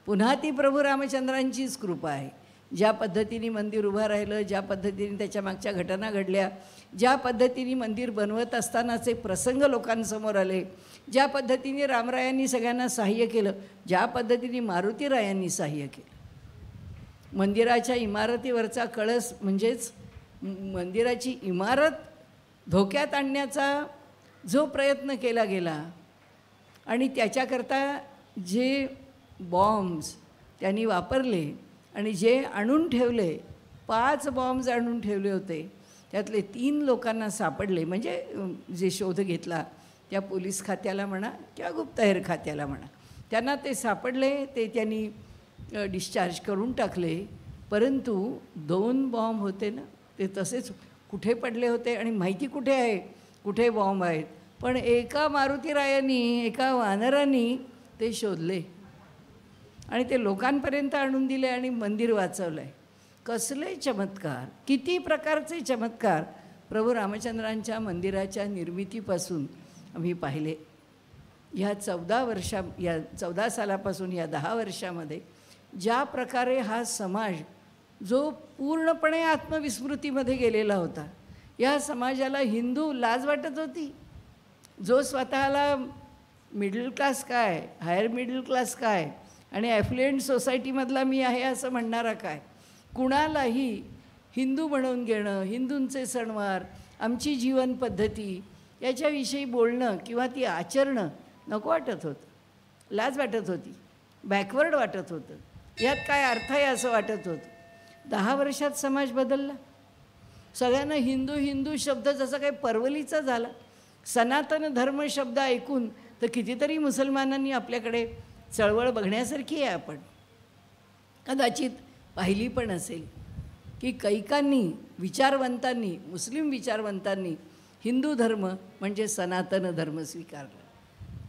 [SPEAKER 2] पुन्हा ती प्रभू रामचंद्रांचीच कृपा आहे. ज्या पद्धतीने मंदिर उभं राहिलं, ज्या पद्धतीने त्याच्या मागच्या घटना घडल्या, ज्या पद्धतीने मंदिर बनवत असतानाचे प्रसंग लोकांसमोर आले, ज्या पद्धतीने रामरायांनी सगळ्यांना सहाय्य केलं, ज्या पद्धतीने मारुतीरायांनी सहाय्य केलं. मंदिराच्या इमारतीवरचा कळस म्हणजेच मंदिराची इमारत धोक्यात आणण्याचा जो प्रयत्न केला गेला आणि त्याच्याकरता जे बॉम्ब्स त्यांनी वापरले आणि जे आणून ठेवले, 5 बॉम्ब्स आणून ठेवले होते, त्यातले 3 लोकांना सापडले. म्हणजे जे शोध घेतला त्या पोलीस खात्याला म्हणा किंवा गुप्तहेर खात्याला म्हणा, त्यांना ते सापडले, ते त्यांनी डिस्चार्ज करून टाकले. परंतु 2 बॉम्ब होते ना, ते तसेच कुठे पडले होते आणि माहिती कुठे आहे, कुठे बॉम्ब आहेत. पण एका मारुतीरायांनी, एका वानरांनी ते शोधले आणि ते लोकांपर्यंत आणून दिले आणि मंदिर वाचवलं आहे. कसले चमत्कार, किती प्रकारचे चमत्कार प्रभू रामचंद्रांच्या मंदिराच्या निर्मितीपासून आम्ही पाहिले. या 14 सालापासून या 10 वर्षामध्ये ज्या प्रकारे हा समाज जो पूर्णपणे आत्मविस्मृतीमध्ये गेलेला होता, या समाजाला हिंदू लाज वाटत होती. जो स्वतःला मिडल क्लास काय, हायर मिडल क्लास काय आणि ॲफ्लुएंट सोसायटीमधला मी आहे असं म्हणणारा काय, कुणालाही हिंदू म्हणून घेणं, हिंदूंचे सणवार, आमची जीवनपद्धती याच्याविषयी बोलणं किंवा ती आचरणं नको वाटत होतं, लाज वाटत होती, बॅकवर्ड वाटत होतं. यात काय अर्थ आहे असं वाटत होतं. 10 वर्षात समाज बदलला. सगळ्यांना हिंदू हिंदू शब्द जसा काही परवलीचा झाला. सनातन धर्म शब्द ऐकून तर कितीतरी मुसलमानांनी आपल्याकडे चळवळ बघण्यासारखी आहे. आपण कदाचित पाहिली पण असेल की कैकांनी, विचारवंतांनी, मुस्लिम विचारवंतांनी हिंदू धर्म म्हणजे सनातन धर्म स्वीकारला.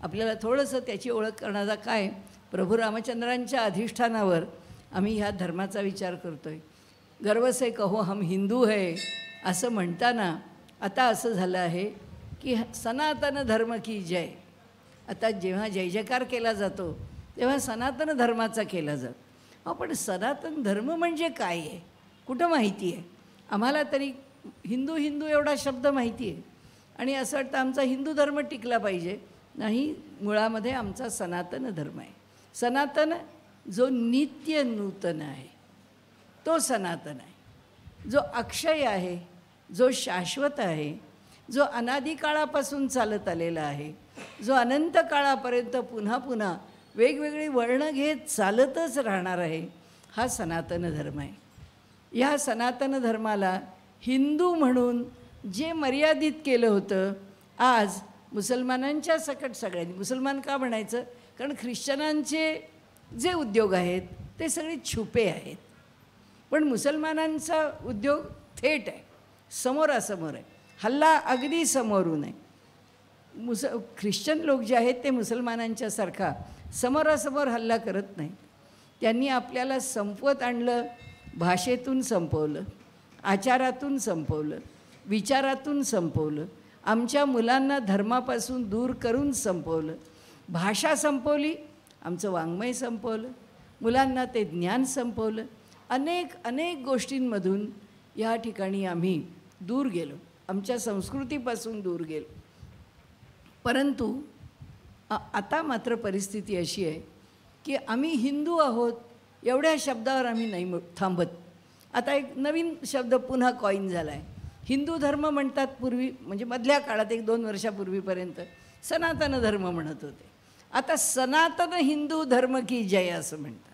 [SPEAKER 2] आपल्याला थोडंसं त्याची ओळख करण्याचा काय, प्रभू रामचंद्रांच्या अधिष्ठानावर आम्ही ह्या धर्माचा विचार करतो आहे. गर्व से कहो हम हिंदू है असं म्हणताना आता असं झालं आहे की सनातन धर्म की जय. आता जेव्हा जय जयकार केला जातो तेव्हा सनातन धर्माचा केला जातो. पण सनातन धर्म म्हणजे काय आहे, कुठं माहिती आहे आम्हाला? तरी हिंदू हिंदू एवढा शब्द माहिती आहे आणि असं वाटतं आमचा हिंदू धर्म टिकला पाहिजे. नाही, मुळामध्ये आमचा सनातन धर्म आहे. सनातन जो नित्य नूतन आहे तो सनातन आहे, जो अक्षय आहे, जो शाश्वत आहे, जो अनादी काळापासून चालत आलेला आहे, जो अनंत काळापर्यंत पुन्हा पुन्हा वेगवेगळी वळणं घेत चालतच राहणार आहे, हा सनातन धर्म आहे. या सनातन धर्माला हिंदू म्हणून जे मर्यादित केलं होतं, आज मुसलमानांच्या सकट सगळ्यांनी, मुसलमान का म्हणायचं, कारण ख्रिश्चनांचे जे उद्योग आहेत ते सगळे छुपे आहेत. पण मुसलमानांचा उद्योग थेट आहे, समोरासमोर आहे, हल्ला अगदी समोरून आहे. ख्रिश्चन लोक जे आहेत ते मुसलमानांच्यासारखा समोरासमोर हल्ला करत नाहीत. त्यांनी आपल्याला संपवत आणलं, भाषेतून संपवलं, आचारातून संपवलं, विचारातून संपवलं, आमच्या मुलांना धर्मापासून दूर करून संपवलं, भाषा संपवली, आमचं वाङ्मय संपवलं, मुलांना ते ज्ञान संपवलं. अनेक अनेक गोष्टींमधून या ठिकाणी आम्ही दूर गेलो, आमच्या संस्कृतीपासून दूर गेलो. परंतु आता मात्र परिस्थिती अशी आहे की आम्ही हिंदू आहोत एवढ्या शब्दावर आम्ही नाही थांबत. आता एक नवीन शब्द पुन्हा कॉईन झाला आहे, हिंदू धर्म म्हणतात. पूर्वी म्हणजे मधल्या काळात 1-2 वर्षापूर्वीपर्यंत सनातन धर्म म्हणत होते. आता सनातन हिंदू धर्म की जय असं म्हणतात.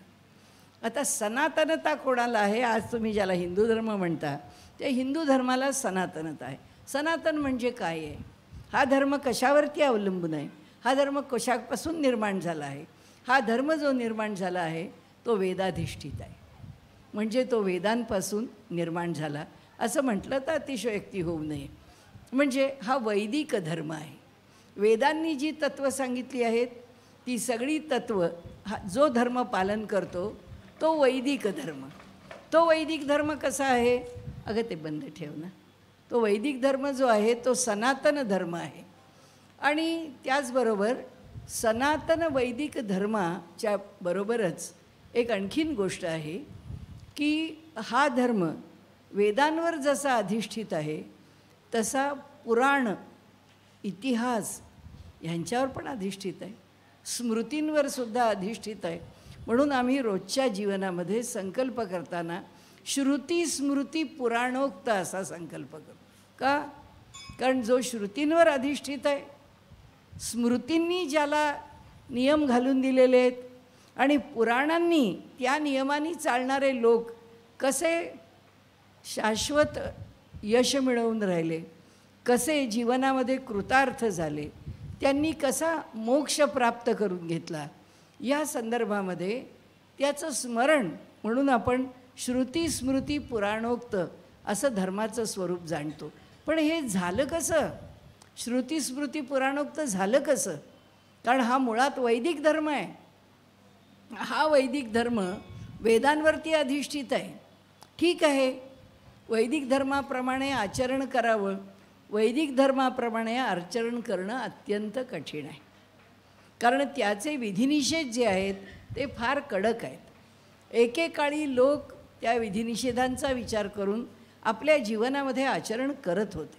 [SPEAKER 2] आता सनातनता कोणाला आहे? आज तुम्ही ज्याला हिंदू धर्म म्हणता ते हिंदू धर्माला सनातनता आहे. सनातन म्हणजे काय आहे? हा धर्म कशावरती अवलंबून आहे? हा धर्म कशापासून निर्माण झाला आहे? हा धर्म जो निर्माण झाला आहे तो वेदाधिष्ठित आहे, म्हणजे तो वेदांपासून निर्माण झाला असं म्हटलं तर अतिशयोक्ती होऊ नये. म्हणजे हा वैदिक धर्म आहे. वेदांनी जी तत्त्व सांगितली आहेत ती सगळी तत्त्व हा जो धर्म पालन करतो तो वैदिक धर्म. तो वैदिक धर्म कसा आहे? अगं ते बंद ठेव ना. तो वैदिक धर्म जो आहे तो सनातन धर्म आहे. आणि त्याचबरोबर सनातन वैदिक धर्माच्या बरोबरच एक आणखीन गोष्ट आहे की हा धर्म वेदांवर जसा अधिष्ठित आहे तसा पुराण, इतिहास ह्यांच्यावर पण अधिष्ठित आहे, स्मृतींवर सुद्धा अधिष्ठित आहे. म्हणून आम्ही रोजच्या जीवनामध्ये संकल्प करताना श्रुती स्मृती पुराणोक्त असा संकल्प करतो. का? कारण जो श्रुतींवर अधिष्ठित आहे, स्मृतींनी ज्याला नियम घालून दिलेले आहेत आणि पुराणांनी त्या नियमांनी चालणारे लोक कसे शाश्वत यश मिळवून राहिले, कसे जीवनामध्ये कृतार्थ झाले, त्यांनी कसा मोक्ष प्राप्त करून घेतला, या संदर्भामध्ये त्याचं स्मरण म्हणून आपण श्रुती स्मृती पुराणोक्त असं धर्माचं स्वरूप जाणतो. पण हे झालं कसं? श्रुती स्मृती पुराणोक्त झालं कसं? कारण हा मुळात वैदिक धर्म आहे. हा वैदिक धर्म वेदांवरती अधिष्ठित आहे. ठीक आहे, वैदिक धर्माप्रमाणे आचरण करावं, वैदिक धर्माप्रमाणे आचरण करणं अत्यंत कठीण आहे. कारण त्याचे विधिनिषेध जे आहेत ते फार कडक आहेत. एकेकाळी लोक त्या विधिनिषेधांचा विचार करून आपल्या जीवनामध्ये आचरण करत होते.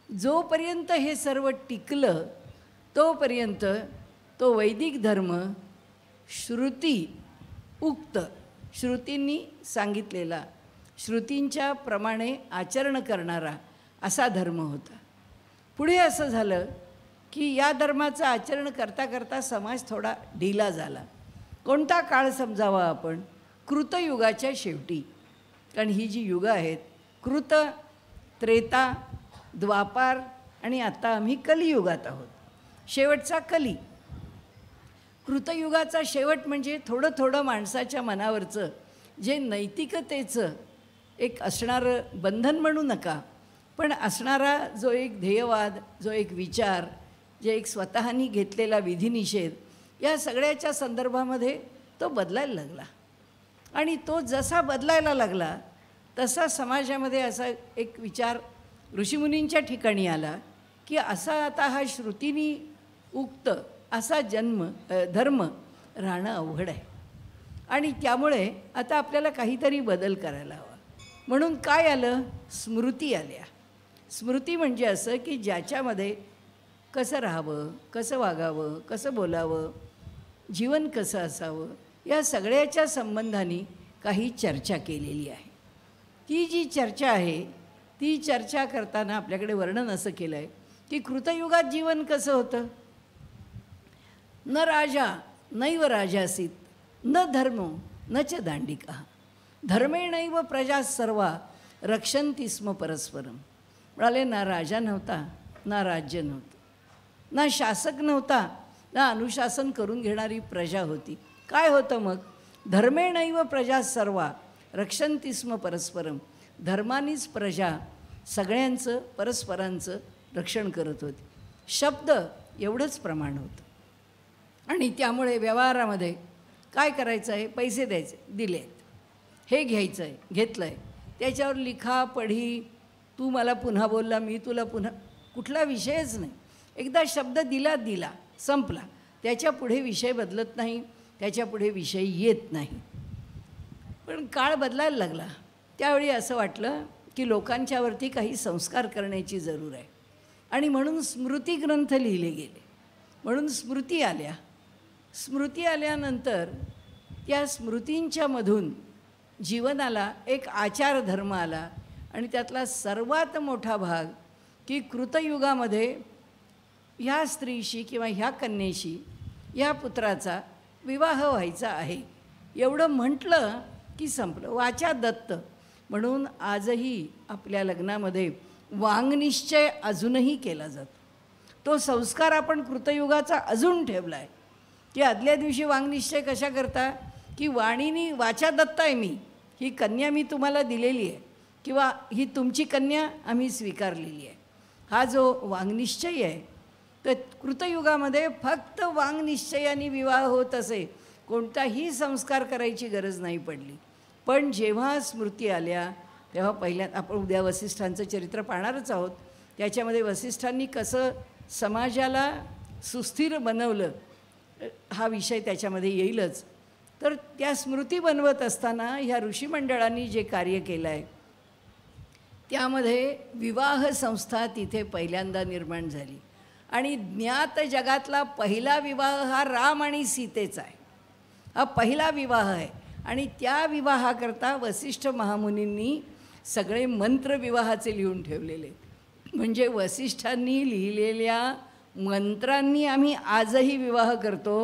[SPEAKER 2] जोपर्यंत हे सर्व टिकलं तोपर्यंत तो वैदिक धर्म श्रुती उक्त, श्रुतींनी सांगितलेला, श्रुतींच्या प्रमाणे आचरण करणारा असा धर्म होता. पुढे असं झालं की या धर्माचं आचरण करता करता समाज थोडा ढिला झाला. कोणता काळ समजावा आपण? कृतयुगाच्या शेवटी. कारण ही जी युगं आहेत कृत, त्रेता, द्वापार आणि आता आम्ही कलियुगात आहोत, शेवटचा कली. कृतयुगाचा शेवट म्हणजे थोडं थोडं माणसाच्या मनावरचं जे नैतिकतेचं एक असणारं बंधन म्हणू नका, पण असणारा जो एक ध्येयवाद, जो एक विचार, जे एक स्वतःनी घेतलेला विधिनिषेध, या सगळ्याच्या संदर्भामध्ये तो बदलायला लागला. आणि तो जसा बदलायला लागला तसा समाजामध्ये असा एक विचार ऋषीमुनींच्या ठिकाणी आला की असा आता हा श्रुतीनी उक्त असा धर्म राहणं अवघड आहे आणि त्यामुळे आता आपल्याला काहीतरी बदल करायला हवा. म्हणून काय आलं? स्मृती आल्या. स्मृती म्हणजे असं की ज्याच्यामध्ये कसं राहावं, कसं वागावं, कसं बोलावं, जीवन कसं असावं, या सगळ्याच्या संबंधाने काही चर्चा केलेली आहे. ती जी चर्चा आहे ती चर्चा करताना आपल्याकडे वर्णन असं केलं आहे की कृतयुगात जीवन कसं होतं. न राजा नैव राजासीत, न धर्मो न च दांडिका, धर्मेणैव प्रजा सर्वा रक्षन्ति स्म परस्परम. म्हणाले ना राजा नव्हता, ना राज्य नव्हतं, ना शासक नव्हता, ना अनुशासन करून घेणारी प्रजा होती. काय होतं मग? धर्मेणैव प्रजा सर्वा रक्षन्ति स्म परस्परम. धर्मानीच प्रजा सगळ्यांचं परस्परांचं रक्षण करत होती. शब्द एवढंच प्रमाण होतं. आणि त्यामुळे व्यवहारामध्ये काय करायचं आहे, पैसे द्यायचे, दिले आहेत, हे घ्यायचं आहे, घेतलं आहे, त्याच्यावर लिखा पढी, तू मला पुन्हा बोलला, मी तुला पुन्हा, कुठला विषयच नाही. एकदा शब्द दिला संपला. त्याच्या पुढे विषय बदलत नाही, त्याच्या पुढे विषय येत नाही. पण काळ बदलायला लागला. त्यावेळी असं वाटलं की लोकांच्यावरती काही संस्कार करण्याची जरूर आहे. आणि म्हणून स्मृती ग्रंथ लिहिले गेले. म्हणून स्मृती आल्या. स्मृती आल्यानंतर त्या स्मृतींच्या मधून जीवनाला एक आचार धर्म आला. आणि त्यातला सर्वात मोठा भाग की कृतयुगामध्ये ह्या स्त्रीशी किंवा ह्या कन्येशी ह्या पुत्राचा विवाह व्हायचा आहे एवढं म्हटलं की संपलं. वाचा दत्त. म्हणून आजही आपल्या लग्नामध्ये वाङ्निश्चय अजूनही केला जातो. तो संस्कार आपण कृतयुगाचा अजून ठेवला आहे की आदल्या दिवशी वाङ्निश्चय कशा करता की वाणीनी वाचा दत्त आहे मी, ही कन्या मी तुम्हाला दिलेली आहे किंवा ही तुमची कन्या आम्ही स्वीकारलेली आहे. हा जो वाङ्निश्चय आहे तर कृतयुगामध्ये फक्त वाङ्निश्चयाने विवाह होत असे, कोणताही संस्कार करायची गरज नाही पडली. पण जेव्हा स्मृती आल्या तेव्हा पहिल्या आपण उद्या वसिष्ठांचं चरित्र पाहणारच आहोत. त्याच्यामध्ये वसिष्ठांनी कसं समाजाला सुस्थिर बनवलं हा विषय त्याच्यामध्ये येईलच. तर त्या स्मृती बनवत असताना ह्या ऋषीमंडळांनी जे कार्य केलं आहे त्यामध्ये विवाह संस्था तिथे पहिल्यांदा निर्माण झाली. आणि ज्ञात जगातला पहिला विवाह हा राम आणि सीतेचा आहे. हा पहिला विवाह आहे. आणि त्या विवाहाकरता वसिष्ठ महामुनींनी सगळे मंत्र विवाहाचे लिहून ठेवलेले. म्हणजे वसिष्ठांनी लिहिलेल्या मंत्रांनी आम्ही आजही विवाह करतो.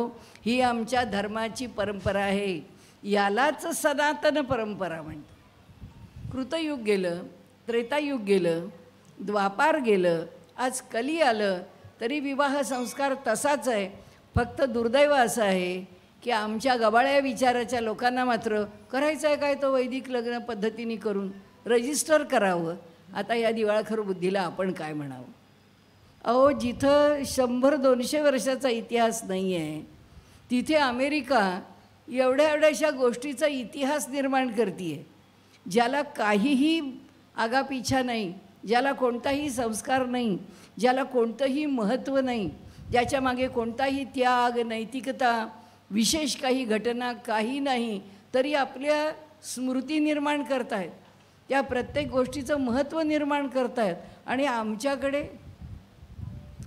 [SPEAKER 2] ही आमच्या धर्माची परंपरा आहे. यालाच सनातन परंपरा म्हणतात. कृतयुग गेलं, त्रेतायुग गेलं, द्वापार गेलं, आज कली आलं तरी विवाह संस्कार तसाच आहे. फक्त दुर्दैव असं आहे की आमच्या गबाळ्या विचाराच्या लोकांना मात्र करायचं आहे काय तो वैदिक लग्न पद्धतीने करून रजिस्टर करावं. आता या दिवाळखोर बुद्धीला आपण काय म्हणावं. अहो जिथं 100-200 वर्षाचा इतिहास नाही आहे तिथे अमेरिका एवढ्याशा गोष्टीचा इतिहास निर्माण करते आहे, ज्याला काहीही आगापिछा नाही, ज्याला कोणताही संस्कार नाही, ज्याला कोणतंही महत्त्व नाही, ज्याच्यामागे कोणताही त्याग नैतिकता विशेष काही घटना काही नाही, तरी आपल्या स्मृती निर्माण करत आहेत. त्या प्रत्येक गोष्टीचं महत्त्व निर्माण करत आहेत. आणि आमच्याकडे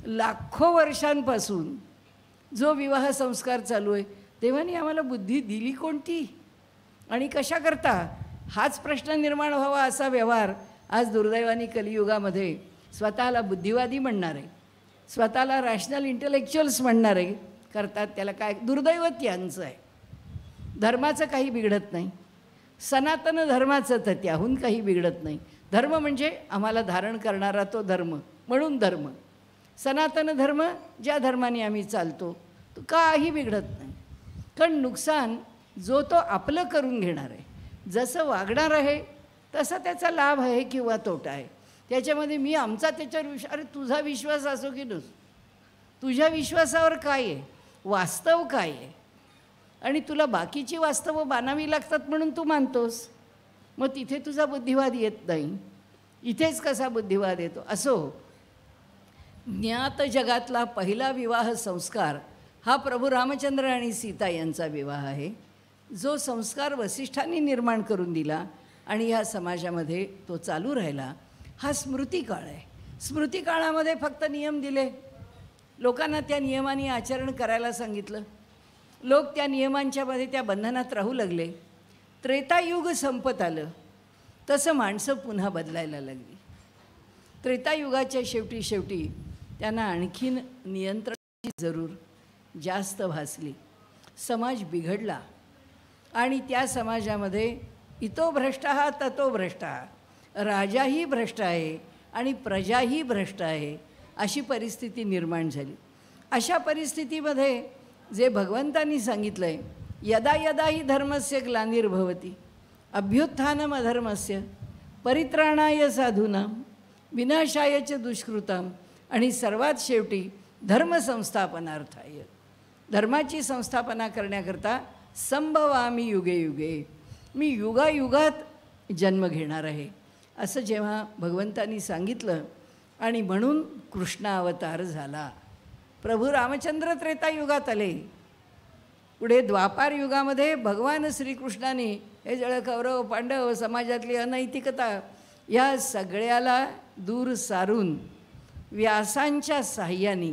[SPEAKER 2] लाखो वर्षांपासून जो विवाह संस्कार चालू आहे तेव्हानी आम्हाला बुद्धी दिली कोणती आणि कशा करता हाच प्रश्न निर्माण व्हावा. असा व्यवहार आज दुर्दैवाने कलियुगामध्ये स्वतःला बुद्धिवादी म्हणणारे, स्वतःला रॅशनल इंटेलेक्च्युअल्स म्हणणारे करतात. त्याला काय दुर्दैवत यांचं आहे. धर्माचं काही बिघडत नाही, सनातन धर्माचं तर त्याहून काही बिघडत नाही. धर्म म्हणजे आम्हाला धारण करणारा तो धर्म म्हणून धर्म. सनातन धर्म ज्या धर्माने आम्ही चालतो तो काही बिघडत नाही. कारण नुकसान जो तो आपलं करून घेणार आहे, जसं वागणार आहे तसा त्याचा लाभ आहे किंवा तोटा आहे. त्याच्यामध्ये मी आमचा त्याच्यावर अरे तुझा विश्वास असो की नसो, तुझ्या विश्वासावर काय आहे, वास्तव काय आहे. आणि तुला बाकीची वास्तवं मानावी लागतात म्हणून तू मानतोस, मग तिथे तुझा बुद्धिवाद येत नाही. इथेच कसा बुद्धिवाद येतो. असो ज्ञात जगातला पहिला विवाह संस्कार हा प्रभू रामचंद्र आणि सीता यांचा विवाह आहे, जो संस्कार वसिष्ठांनी निर्माण करून दिला आणि ह्या समाजामध्ये तो चालू राहिला. हा स्मृतिकाळ आहे. स्मृतिकाळामध्ये फक्त नियम दिले, लोकांना त्या नियमांनी आचरण करायला सांगितलं, लोक त्या नियमांच्यामध्ये त्या बंधनात राहू लागले. त्रेतायुग संपत आलं तसं माणसं पुन्हा बदलायला लागली. त्रेतायुगाच्या शेवटी त्यांना आणखीन नियंत्रणाची जरूर जास्त भासली. समाज बिघडला आणि त्या समाजामध्ये इतो भ्रष्ट ततो भ्रष्ट, राजाही भ्रष्ट आहे आणि प्रजाही भ्रष्ट आहे, अशी परिस्थिती निर्माण झाली. अशा परिस्थितीमध्ये जे भगवंतांनी सांगितलं आहे यदा यदा हि धर्मस्य ग्लानिर्भवति अभ्युत्थानमधर्मस्य परित्राणाय साधूनां विनाशाय च दुष्कृतां आणि सर्वात शेवटी धर्मसंस्थापनार्थाय धर्माची संस्थापना करण्याकरता संभवामी युगे युगे मी युगायुगात जन्म घेणार आहे असं जेव्हा भगवंतांनी सांगितलं आणि म्हणून कृष्ण अवतार झाला. प्रभू रामचंद्र त्रेतायुगात आले. पुढे द्वापार युगामध्ये भगवान श्रीकृष्णाने हे जळ कौरव पांडव समाजातली अनैतिकता या सगळ्याला दूर सारून व्यासांच्या साह्याने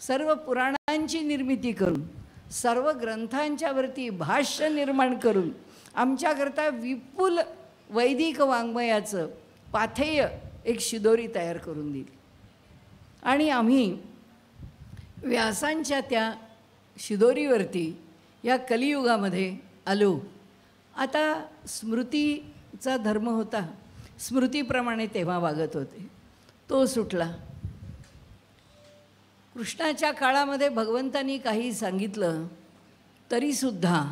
[SPEAKER 2] सर्व पुराणांची निर्मिती करून सर्व ग्रंथांच्यावरती भाष्य निर्माण करून आमच्याकरता विपुल वैदिक वाङ्मयाचं पाथेय एक शिदोरी तयार करून दिली. आणि आम्ही व्यासांच्या त्या शिदोरीवरती या कलियुगामध्ये आलो. आता स्मृतीचा धर्म होता, स्मृतीप्रमाणे तेव्हा वागत होते, तो सुटला. कृष्णाच्या काळामध्ये भगवंतांनी काही सांगितलं तरीसुद्धा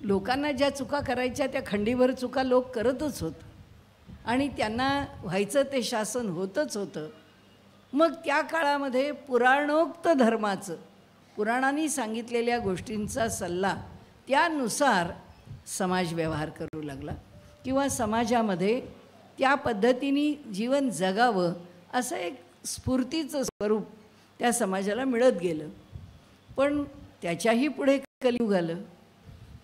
[SPEAKER 2] लोकांना ज्या चुका करायच्या त्या खंडीभर चुका लोक करतच होत आणि त्यांना व्हायचं ते शासन होतच होतं. मग त्या काळामध्ये पुराणोक्त धर्माचं पुराणांनी सांगितलेल्या गोष्टींचा सल्ला त्यानुसार समाज व्यवहार करू लागला किंवा समाजामध्ये त्या पद्धतीने जीवन जगावं असं एक स्फूर्तीचं स्वरूप त्या समाजाला मिळत गेलं. पण त्याच्याही पुढे कलियुग आलं.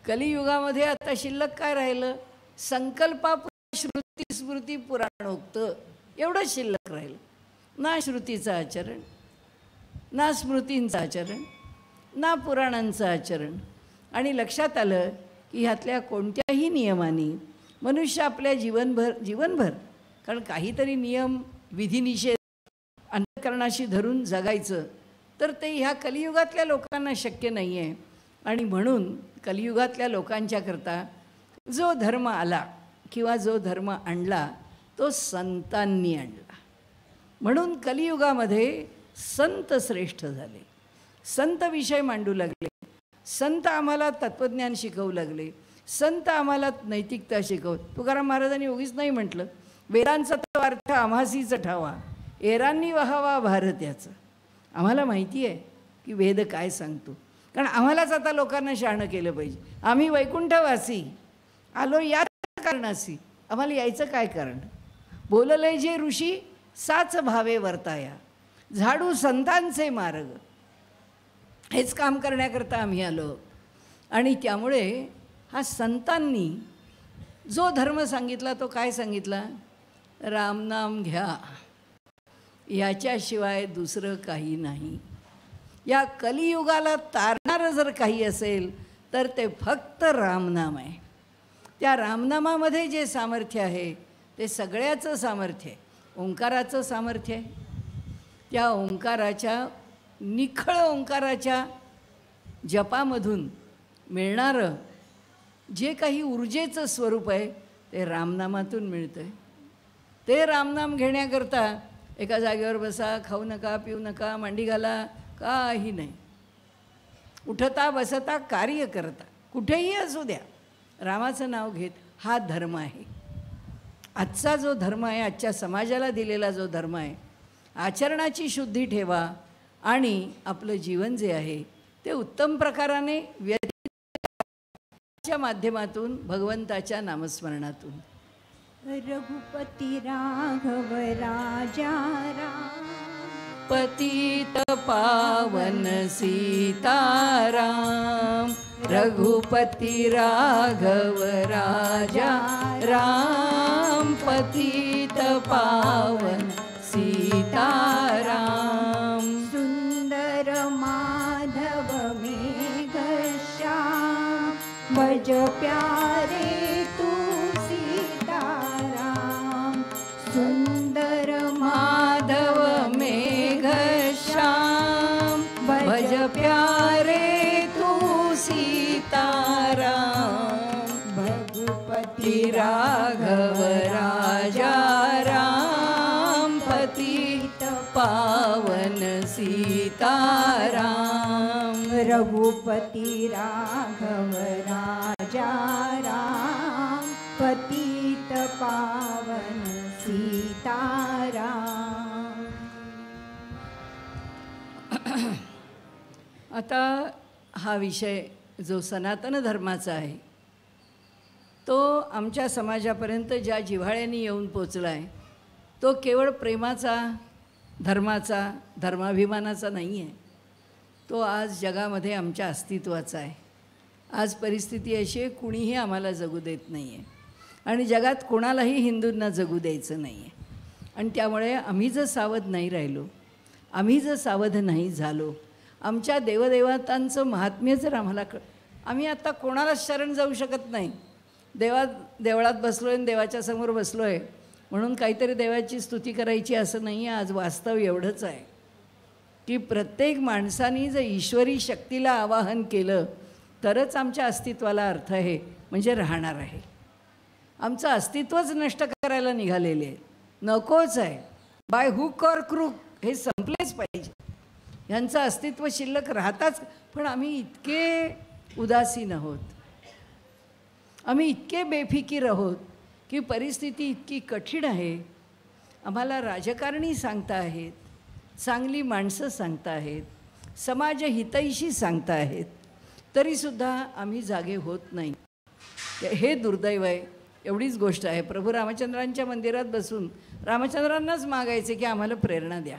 [SPEAKER 2] कलियुगामध्ये आता शिल्लक काय राहिलं? संकल्पा श्रुती स्मृती पुराणोक्त एवढंच शिल्लक राहिलं. ना श्रुतीचं आचरण, ना स्मृतींचं आचरण, ना पुराणांचं आचरण. आणि लक्षात आलं की ह्यातल्या कोणत्याही नियमांनी मनुष्य आपल्या जीवनभर कारण काहीतरी नियम विधिनिषेध अंतःकरणाशी धरून जगायचं तर ते ह्या कलियुगातल्या लोकांना शक्य नाही आहे. आणि म्हणून कलियुगातल्या लोकांच्याकरता जो धर्म आला किंवा जो धर्म आणला तो संतांनी आणला. म्हणून कलियुगामध्ये संत श्रेष्ठ झाले, संत विषय मांडू लागले, संत आम्हाला तत्त्वज्ञान शिकवू लागले, संत आम्हाला नैतिकता शिकवत. तुकाराम महाराजांनी उगीच नाही म्हटलं वेदांचा तो अर्थ आम्हासीच ठावा एरांनी वहावा भारत याचं. आम्हाला माहिती आहे की वेद काय सांगतो, कारण आम्हालाच आता लोकांना शहाणं केलं पाहिजे. आम्ही वैकुंठवासी आलो याच कारणासी, आम्हाला यायचं काय कारण? बोलले जे ऋषी साच भावे वर्ताया झाडू संतांचे मार्ग, हेच काम करण्याकरता आम्ही आलो. आणि त्यामुळे हा संतांनी जो धर्म सांगितला तो काय सांगितला? रामनाम घ्या, याच्याशिवाय दुसरं काही नाही. या कलियुगाला तारणारं जर काही असेल तर ते फक्त रामनाम आहे. त्या रामनामामध्ये जे सामर्थ्य आहे ते सगळ्याचं सामर्थ्य आहे, ओंकाराचं सामर्थ्य आहे. त्या ओंकाराच्या निखळ ओंकाराच्या जपामधून मिळणारं जे काही ऊर्जेचं स्वरूप आहे ते रामनामातून मिळतं आहे. ते रामनाम घेण्याकरता एका जागेवर बसा, खाऊ नका, पिऊ नका, मांडी घाला, काही नाही. उठता बसता कार्य करता कुठेही असू द्या रामाचं नाव घेत हा धर्म आहे. आजचा जो धर्म आहे, आजच्या समाजाला दिलेला जो धर्म आहे, आचरणाची शुद्धी ठेवा आणि आपलं जीवन जे आहे ते उत्तम प्रकाराने व्यक्तीच्या माध्यमातून भगवंताच्या नामस्मरणातून.
[SPEAKER 1] रघुपती राघव राजा राम
[SPEAKER 2] पतित पावन सीताराम रघुपती राघव राजा राम पतित पावन सीताराम.
[SPEAKER 1] सुंदर माधव मेघ श्याम भज प्यारे तू सीताराम.
[SPEAKER 2] सुंदर माधव मेघ श्याम भज प्यारे तू सीताराम.
[SPEAKER 1] भगुपती
[SPEAKER 2] राघव राजा राम पतित पावन सी सीताराम।
[SPEAKER 1] रघुपति राघव राजा राम, पतित पावन सीताराम।
[SPEAKER 2] आता हा विषय जो सनातन धर्माचा आहे तो आमच्या समाजापर्यंत ज्या जिव्हाळ्याने येऊन पोचला आहे तो केवळ प्रेमाचा, धर्माचा, धर्माभिमानाचा नाही आहे, तो आज जगामध्ये आमच्या अस्तित्वाचा आहे। आज परिस्थिती अशी आहे, कुणीही आम्हाला जगू देत नाही आहे आणि जगात कोणालाही हिंदूंना जगू द्यायचं नाही आहे। आणि त्यामुळे आम्ही जर सावध नाही राहिलो, आम्ही जर सावध नाही झालो, आमच्या देवदेवतांचं महात्म्य जर आम्हाला आम्ही आता कोणालाच शरण जाऊ शकत नाही। देवळात बसलो आहे आणि देवाच्या समोर बसलो आहे म्हणून काहीतरी देवाची स्तुती करायची असं नाही आहे। आज वास्तव एवढंच आहे की प्रत्येक माणसाने जर ईश्वरी शक्तीला आवाहन केलं तरच आमच्या अस्तित्वाला अर्थ आहे, म्हणजे राहणार आहे। आमचं अस्तित्वच नष्ट करायला निघालेले आहे, नकोच आहे। बाय हुक और क्रूक हे संपलेच पाहिजे, यांचं अस्तित्व शिल्लक राहताच। पण आम्ही इतके उदासीन आहोत, आम्ही इतके बेफिकीर आहोत की परिस्थिती इतकी कठीण आहे। आम्हाला राजकारणी सांगता आहेत, चांगली माणसं सांगता आहेत, समाजहितैषी सांगता आहेत, तरीसुद्धा आम्ही जागे होत नाही। हे दुर्दैव आहे। एवढीच गोष्ट आहे, प्रभू रामचंद्रांच्या मंदिरात बसून रामचंद्रांनाच मागायचे की आम्हाला प्रेरणा द्या,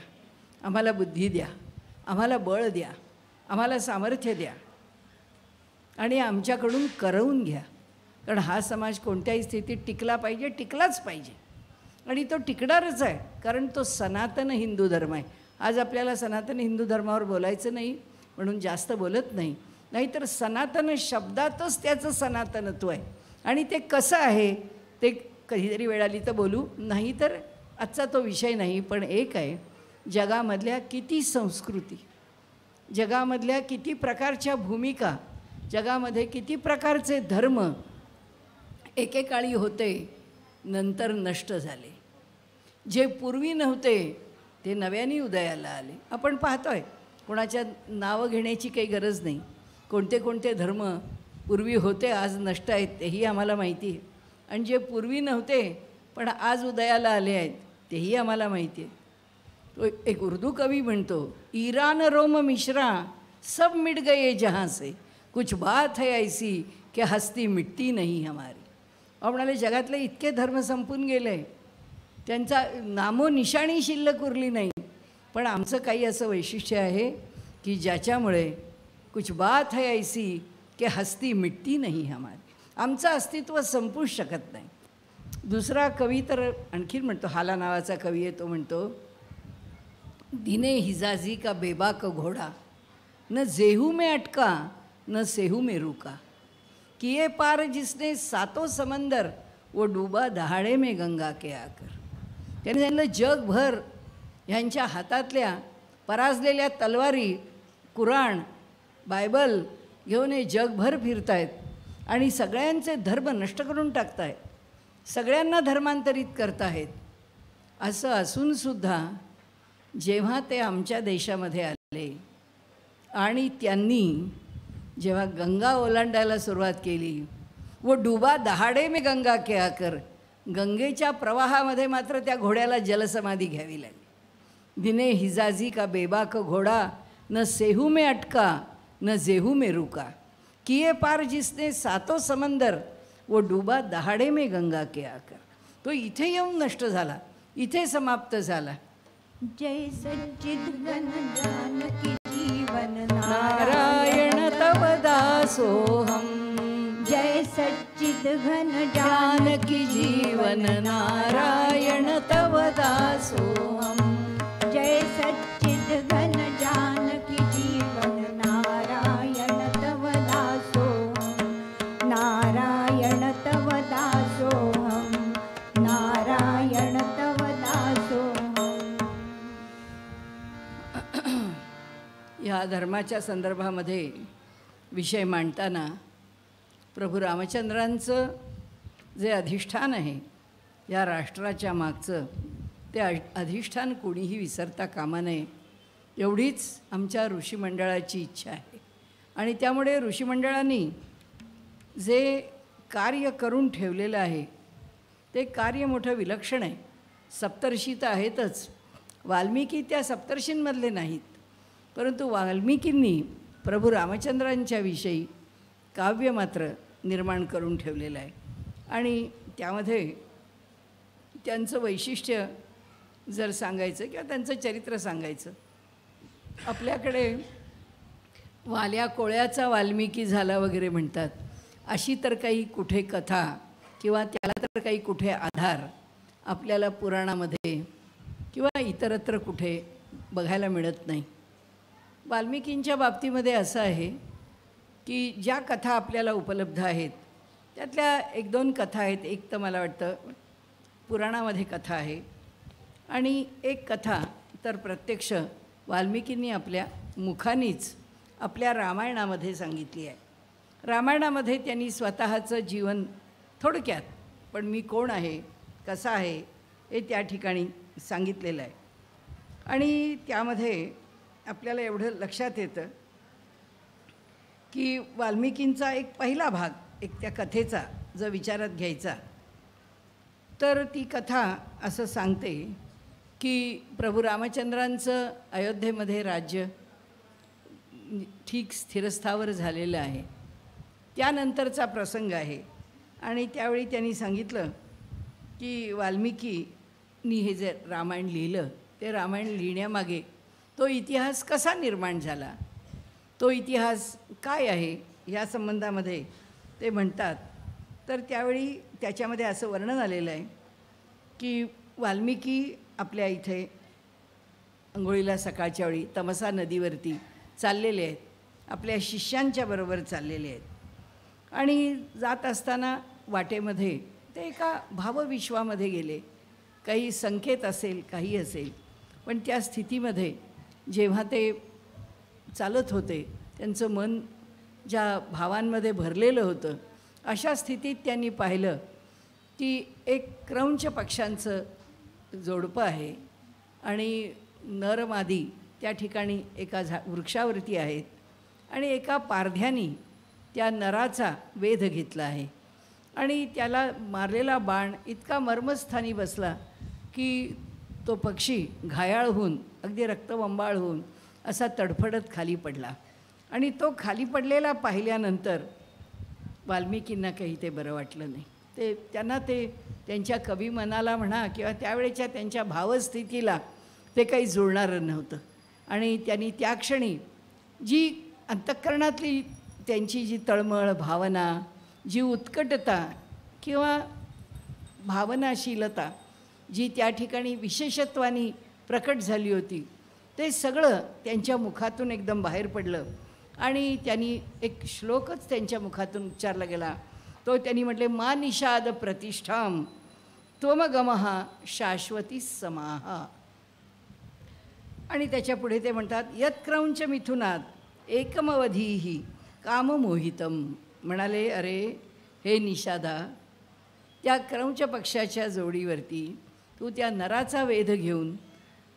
[SPEAKER 2] आम्हाला बुद्धी द्या, आम्हाला बळ द्या, आम्हाला सामर्थ्य द्या आणि आमच्याकडून करवून घ्या। कारण हा समाज कोणत्याही स्थितीत टिकला पाहिजे, टिकलाच पाहिजे आणि तो टिकणारच आहे, कारण तो सनातन हिंदू धर्म आहे। आज आपल्याला सनातन हिंदू धर्मावर बोलायचं नाही म्हणून जास्त बोलत नाही, नाहीतर सनातन शब्दातच त्याचं सनातनत्व आहे आणि ते कसं आहे ते कधीतरी वेळ आली तर बोलू, नाही तर आजचा तो विषय नाही। पण एक आहे, जगामधल्या किती संस्कृती, जगामधल्या किती प्रकारच्या भूमिका, जगामध्ये किती प्रकारचे धर्म एकेकाळी होते, नंतर नष्ट झाले। जे पूर्वी नव्हते ते नव्याने उदयाला आले। आपण पाहतोय, कोणाच्या नावं घेण्याची काही गरज नाही। कोणते कोणते धर्म पूर्वी होते आज नष्ट आहेत तेही आम्हाला माहिती आहे, आणि जे पूर्वी नव्हते पण आज उदयाला आले आहेत तेही आम्हाला माहिती आहे। तो एक उर्दू कवी म्हणतो, ईरान रोम मिश्रा सब मिट गए जहाँ से, कुछ बात है ऐसी कि हस्ती मिटती नहीं हमारी। म्हणाले जगातले इतके धर्म संपून गेले, त्यांचा नामोनिशाणी शिल्लक उरली नाही, पण आमचं काही असं वैशिष्ट्य आहे की ज्याच्यामुळे कुछ बात है ऐसी कि हस्ती मिटती नहीं हमारी, आमचं अस्तित्व संपूच शकत नाही। दुसरा कवी तर आणखीन म्हणतो, हाला नावाचा कवी आहे, तो म्हणतो, दिने हिजाजी का बेबाक घोड़ा, न जेहू में अटका न सेहू में रुका, किए पार जिसने सातों समंदर वो डूबा दहाड़े में गंगा के आकर। त्याने सांगितलं, जगभर ह्यांच्या हातातल्या पराजलेल्या तलवारी, कुराण, बायबल घेऊन हे जगभर फिरतायत आणि सगळ्यांचे धर्म नष्ट करून टाकतायत, सगळ्यांना धर्मांतरित करतायत। असं असूनसुद्धा जेव्हा ते आमच्या देशामध्ये आले आणि त्यांनी जेव्हा गंगा ओलांडायला सुरुवात केली, वो डुबा दहाडे में गंगा के आकर, गंगेच्या प्रवाहामध्ये मात्र त्या घोड्याला जलसमाधी घ्यावी लागली। दिने हिजाजी का बेबाक घोडा, न सेहू में अटका न जेहू में रुका, किए पार जिसने सातों समंदर, वो डुबा दहाडे में गंगा के आकर। तो इथे येऊन नष्ट झाला, इथे समाप्त झाला।
[SPEAKER 1] जय सच्चिद्घन जानकी जीवन
[SPEAKER 2] नारायण तव दासोहम,
[SPEAKER 1] जय सच्चिद्घन
[SPEAKER 2] जानकी जीवन नारायण तव दासोहम,
[SPEAKER 1] जय सच्चिद्घन जानकी जीवन नारायण तव दासोहम, नारायण तव दासोहम, नारायण तव दासोहम।
[SPEAKER 2] या धर्माच्या संदर्भामध्ये विषय मांडताना प्रभू रामचंद्रांचं जे अधिष्ठान आहे या राष्ट्राच्या मागचं, ते अधिष्ठान कोणीही विसरता कामा नये। एवढीच आमच्या ऋषीमंडळाची इच्छा आहे. आणि त्यामुळे ऋषीमंडळांनी जे कार्य करून ठेवलेलं आहे ते कार्य मोठं विलक्षण आहे. सप्तर्षी तर आहेतच. वाल्मिकी त्या सप्तर्षींमधले नाहीत, परंतु वाल्मिकींनी प्रभू रामचंद्रांच्या विषयी काव्य मात्र निर्माण करून ठेवलेलं आहे. आणि त्यामध्ये त्यांचं वैशिष्ट्य जर सांगायचं किंवा त्यांचं चरित्र सांगायचं, आपल्याकडे वाल्या कोळ्याचा वाल्मिकी झाला वगैरे म्हणतात, अशी तर काही कुठे कथा किंवा त्याला तर काही कुठे आधार आपल्याला पुराणामध्ये किंवा इतरत्र कुठे बघायला मिळत नाही. वाल्मिकींच्या बाबतीमध्ये असं आहे की ज्या कथा आपल्याला उपलब्ध आहेत त्यातल्या 1-2 कथा आहेत. एक तर मला वाटतं पुराणामध्ये कथा आहे आणि एक कथा तर प्रत्यक्ष वाल्मिकींनी आपल्या मुखानीच आपल्या रामायणामध्ये सांगितली आहे. रामायणामध्ये त्यांनी स्वतःचं जीवन थोडक्यात, पण मी कोण आहे, कसा आहे, हे त्या ठिकाणी सांगितलेलं आहे. आणि त्यामध्ये आपल्याला एवढं लक्षात येतं की वाल्मिकींचा एक पहिला भाग, एक त्या कथेचा जर विचारात घ्यायचा तर ती कथा असं सांगते की प्रभू रामचंद्रांचं अयोध्येमध्ये राज्य ठीक स्थिरस्थावर झालेलं आहे. त्यानंतरचा प्रसंग आहे. आणि त्यावेळी त्यांनी सांगितलं की वाल्मिकींनी हे जे रामायण लिहिलं ते रामायण लिहिण्यामागे तो इतिहास कसा निर्माण झाला, तो इतिहास काय आहे या संबंधामध्ये ते म्हणतात. तर त्यावेळी त्याच्यामध्ये असं वर्णन आलेलं आहे की वाल्मिकी आपल्या इथे अंघोळीला सकाळच्या वेळी तमसा नदीवरती चाललेले आहेत, आपल्या शिष्यांच्या बरोबर चाललेले आहेत. आणि जात असताना वाटेमध्ये ते एका भावविश्वामध्ये गेले. काही संकेत असेल, काही असेल, पण त्या स्थितीमध्ये जेव्हा ते चालत होते त्यांचं मन ज्या भावांमध्ये भरलेलं होतं, अशा स्थितीत त्यांनी पाहिलं की एक क्रौंच पक्ष्यांचं जोडपं आहे आणि नर मादी त्या ठिकाणी एका वृक्षावरती आहेत आणि एका पारध्यानी त्या नराचा वेध घेतला आहे आणि त्याला मारलेला बाण इतका मर्मस्थानी बसला की तो पक्षी घायाळ होऊन, अगदी रक्तबंबाळ होऊन असा तडफडत खाली पडला. आणि तो खाली पडलेला पाहिल्यानंतर वाल्मिकींना काही ते बरं वाटलं नाही. त्यांना त्यांच्या कवी मनाला म्हणा किंवा त्यावेळेच्या त्यांच्या भावस्थितीला ते काही जुळणारं नव्हतं. आणि त्यांनी त्या क्षणी जी अंतःकरणातली त्यांची जी तळमळ, भावना, जी उत्कटता किंवा भावनाशीलता जी त्या ठिकाणी विशेषत्वाने प्रकट झाली होती, ते सगळं त्यांच्या मुखातून एकदम बाहेर पडलं. आणि त्यांनी एक श्लोकच त्यांच्या मुखातून उच्चारला गेला. तो त्यांनी म्हटले, मा निषाद प्रतिष्ठाम त्वमगमः शाश्वती समाहा. आणि त्याच्या पुढे ते म्हणतात, यत्क्रौंच मिथुनात एकमवधीही काममोहितम. म्हणाले, अरे हे निषादा, त्या क्रौंच पक्षाच्या जोडीवरती तू त्या नराचा वेध घेऊन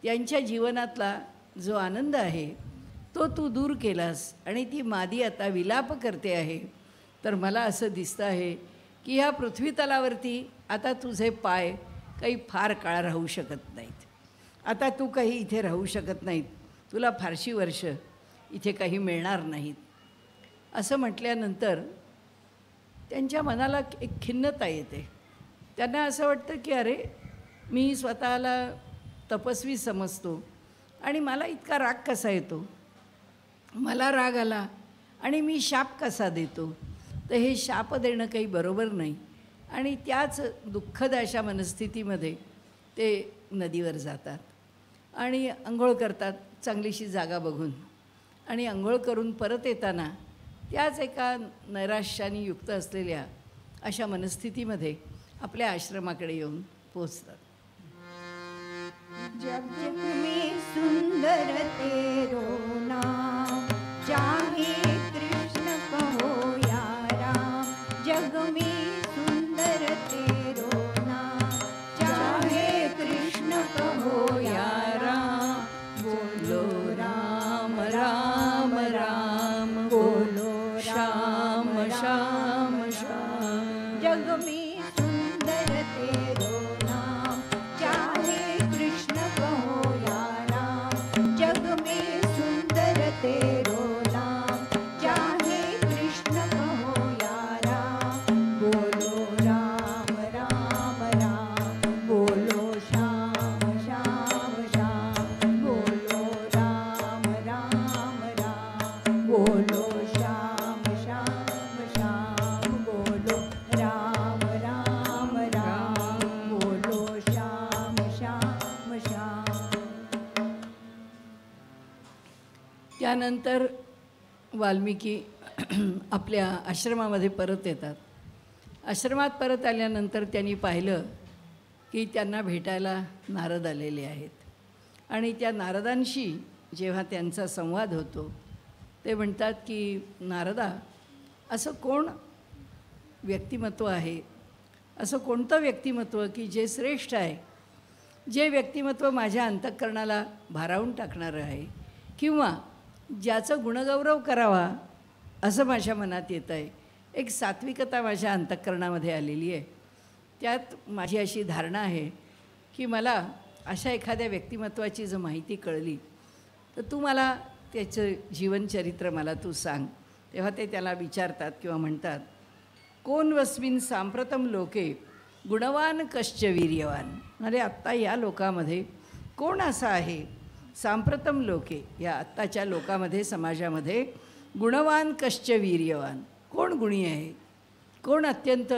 [SPEAKER 2] त्यांच्या जीवनातला जो आनंद आहे तो तू दूर केलास आणि ती मादी आता विलाप करते आहे. तर मला असं दिसतं आहे की ह्या पृथ्वीतलावरती आता तुझे पाय काही फार काळ राहू शकत नाहीत. आता तू काही इथे राहू शकत नाहीत, तुला फारशी वर्ष इथे काही मिळणार नाहीत. असं म्हटल्यानंतर त्यांच्या मनाला एक खिन्नता येते. त्यांना असं वाटतं की अरे, मी स्वतःला तपस्वी समजतो आणि मला इतका राग कसा येतो, मला राग आला आणि मी शाप कसा देतो. तर हे शाप देणं काही बरोबर नाही. आणि त्याच दुःखद अशा मनस्थितीमध्ये ते नदीवर जातात आणि अंघोळ करतात चांगलीशी जागा बघून. आणि अंघोळ करून परत येताना त्याच एका नैराश्याने युक्त असलेल्या अशा मनस्थितीमध्ये आपल्या आश्रमाकडे येऊन पोचतात.
[SPEAKER 1] जग जग में सुंदर तेरो नाम, चाहे कृष्ण कहो या राम. जग में सुंदर तेरो नाम, चाहे कृष्ण कहो या राम. बोलो राम
[SPEAKER 2] राम राम बोलो श्याम श्याम श्याम।
[SPEAKER 1] जग में सुंदर तेरो नाम, चाहे कृष्ण कहो या राम। जग में सुंदर तेरो नाम, चाहे कृष्ण कहो या राम। बोलो राम राम राम, बोलो श्याम श्याम श्याम। बोलो राम राम राम, बोलो श्याम श्याम श्याम। बोलो राम राम राम, बोलो श्याम श्याम श्याम।
[SPEAKER 2] त्यानंतर वाल्मिकी आपल्या आश्रमामध्ये परत येतात. आश्रमात परत आल्यानंतर त्यांनी पाहिलं की त्यांना भेटायला नारद आलेले आहेत. आणि त्या नारदांशी जेव्हा त्यांचा संवाद होतो ते म्हणतात की नारदा, असं कोण व्यक्तिमत्व आहे, असं कोणतं व्यक्तिमत्व की जे श्रेष्ठ आहे, जे व्यक्तिमत्व माझ्या अंतःकरणाला भारावून टाकणारं आहे, किंवा ज्याचं गुणगौरव करावा असं माझ्या मनात येतं आहे. एक सात्विकता माझ्या अंतःकरणामध्ये आलेली आहे. त्यात माझी अशी धारणा आहे की मला अशा एखाद्या व्यक्तिमत्वाची जर माहिती कळली तर तू मला त्याचं जीवनचरित्र मला तू सांग. तेव्हा ते त्याला विचारतात किंवा म्हणतात, कोण वस्मिन सांप्रतम लोके गुणवान कश्च वीर्यवान. अरे आत्ता या लोकामध्ये कोण असा आहे, सांप्रतम लोके या आत्ताच्या लोकामध्ये समाजामध्ये गुणवान कश्च वीर्यवान, कोण गुणी आहे, कोण अत्यंत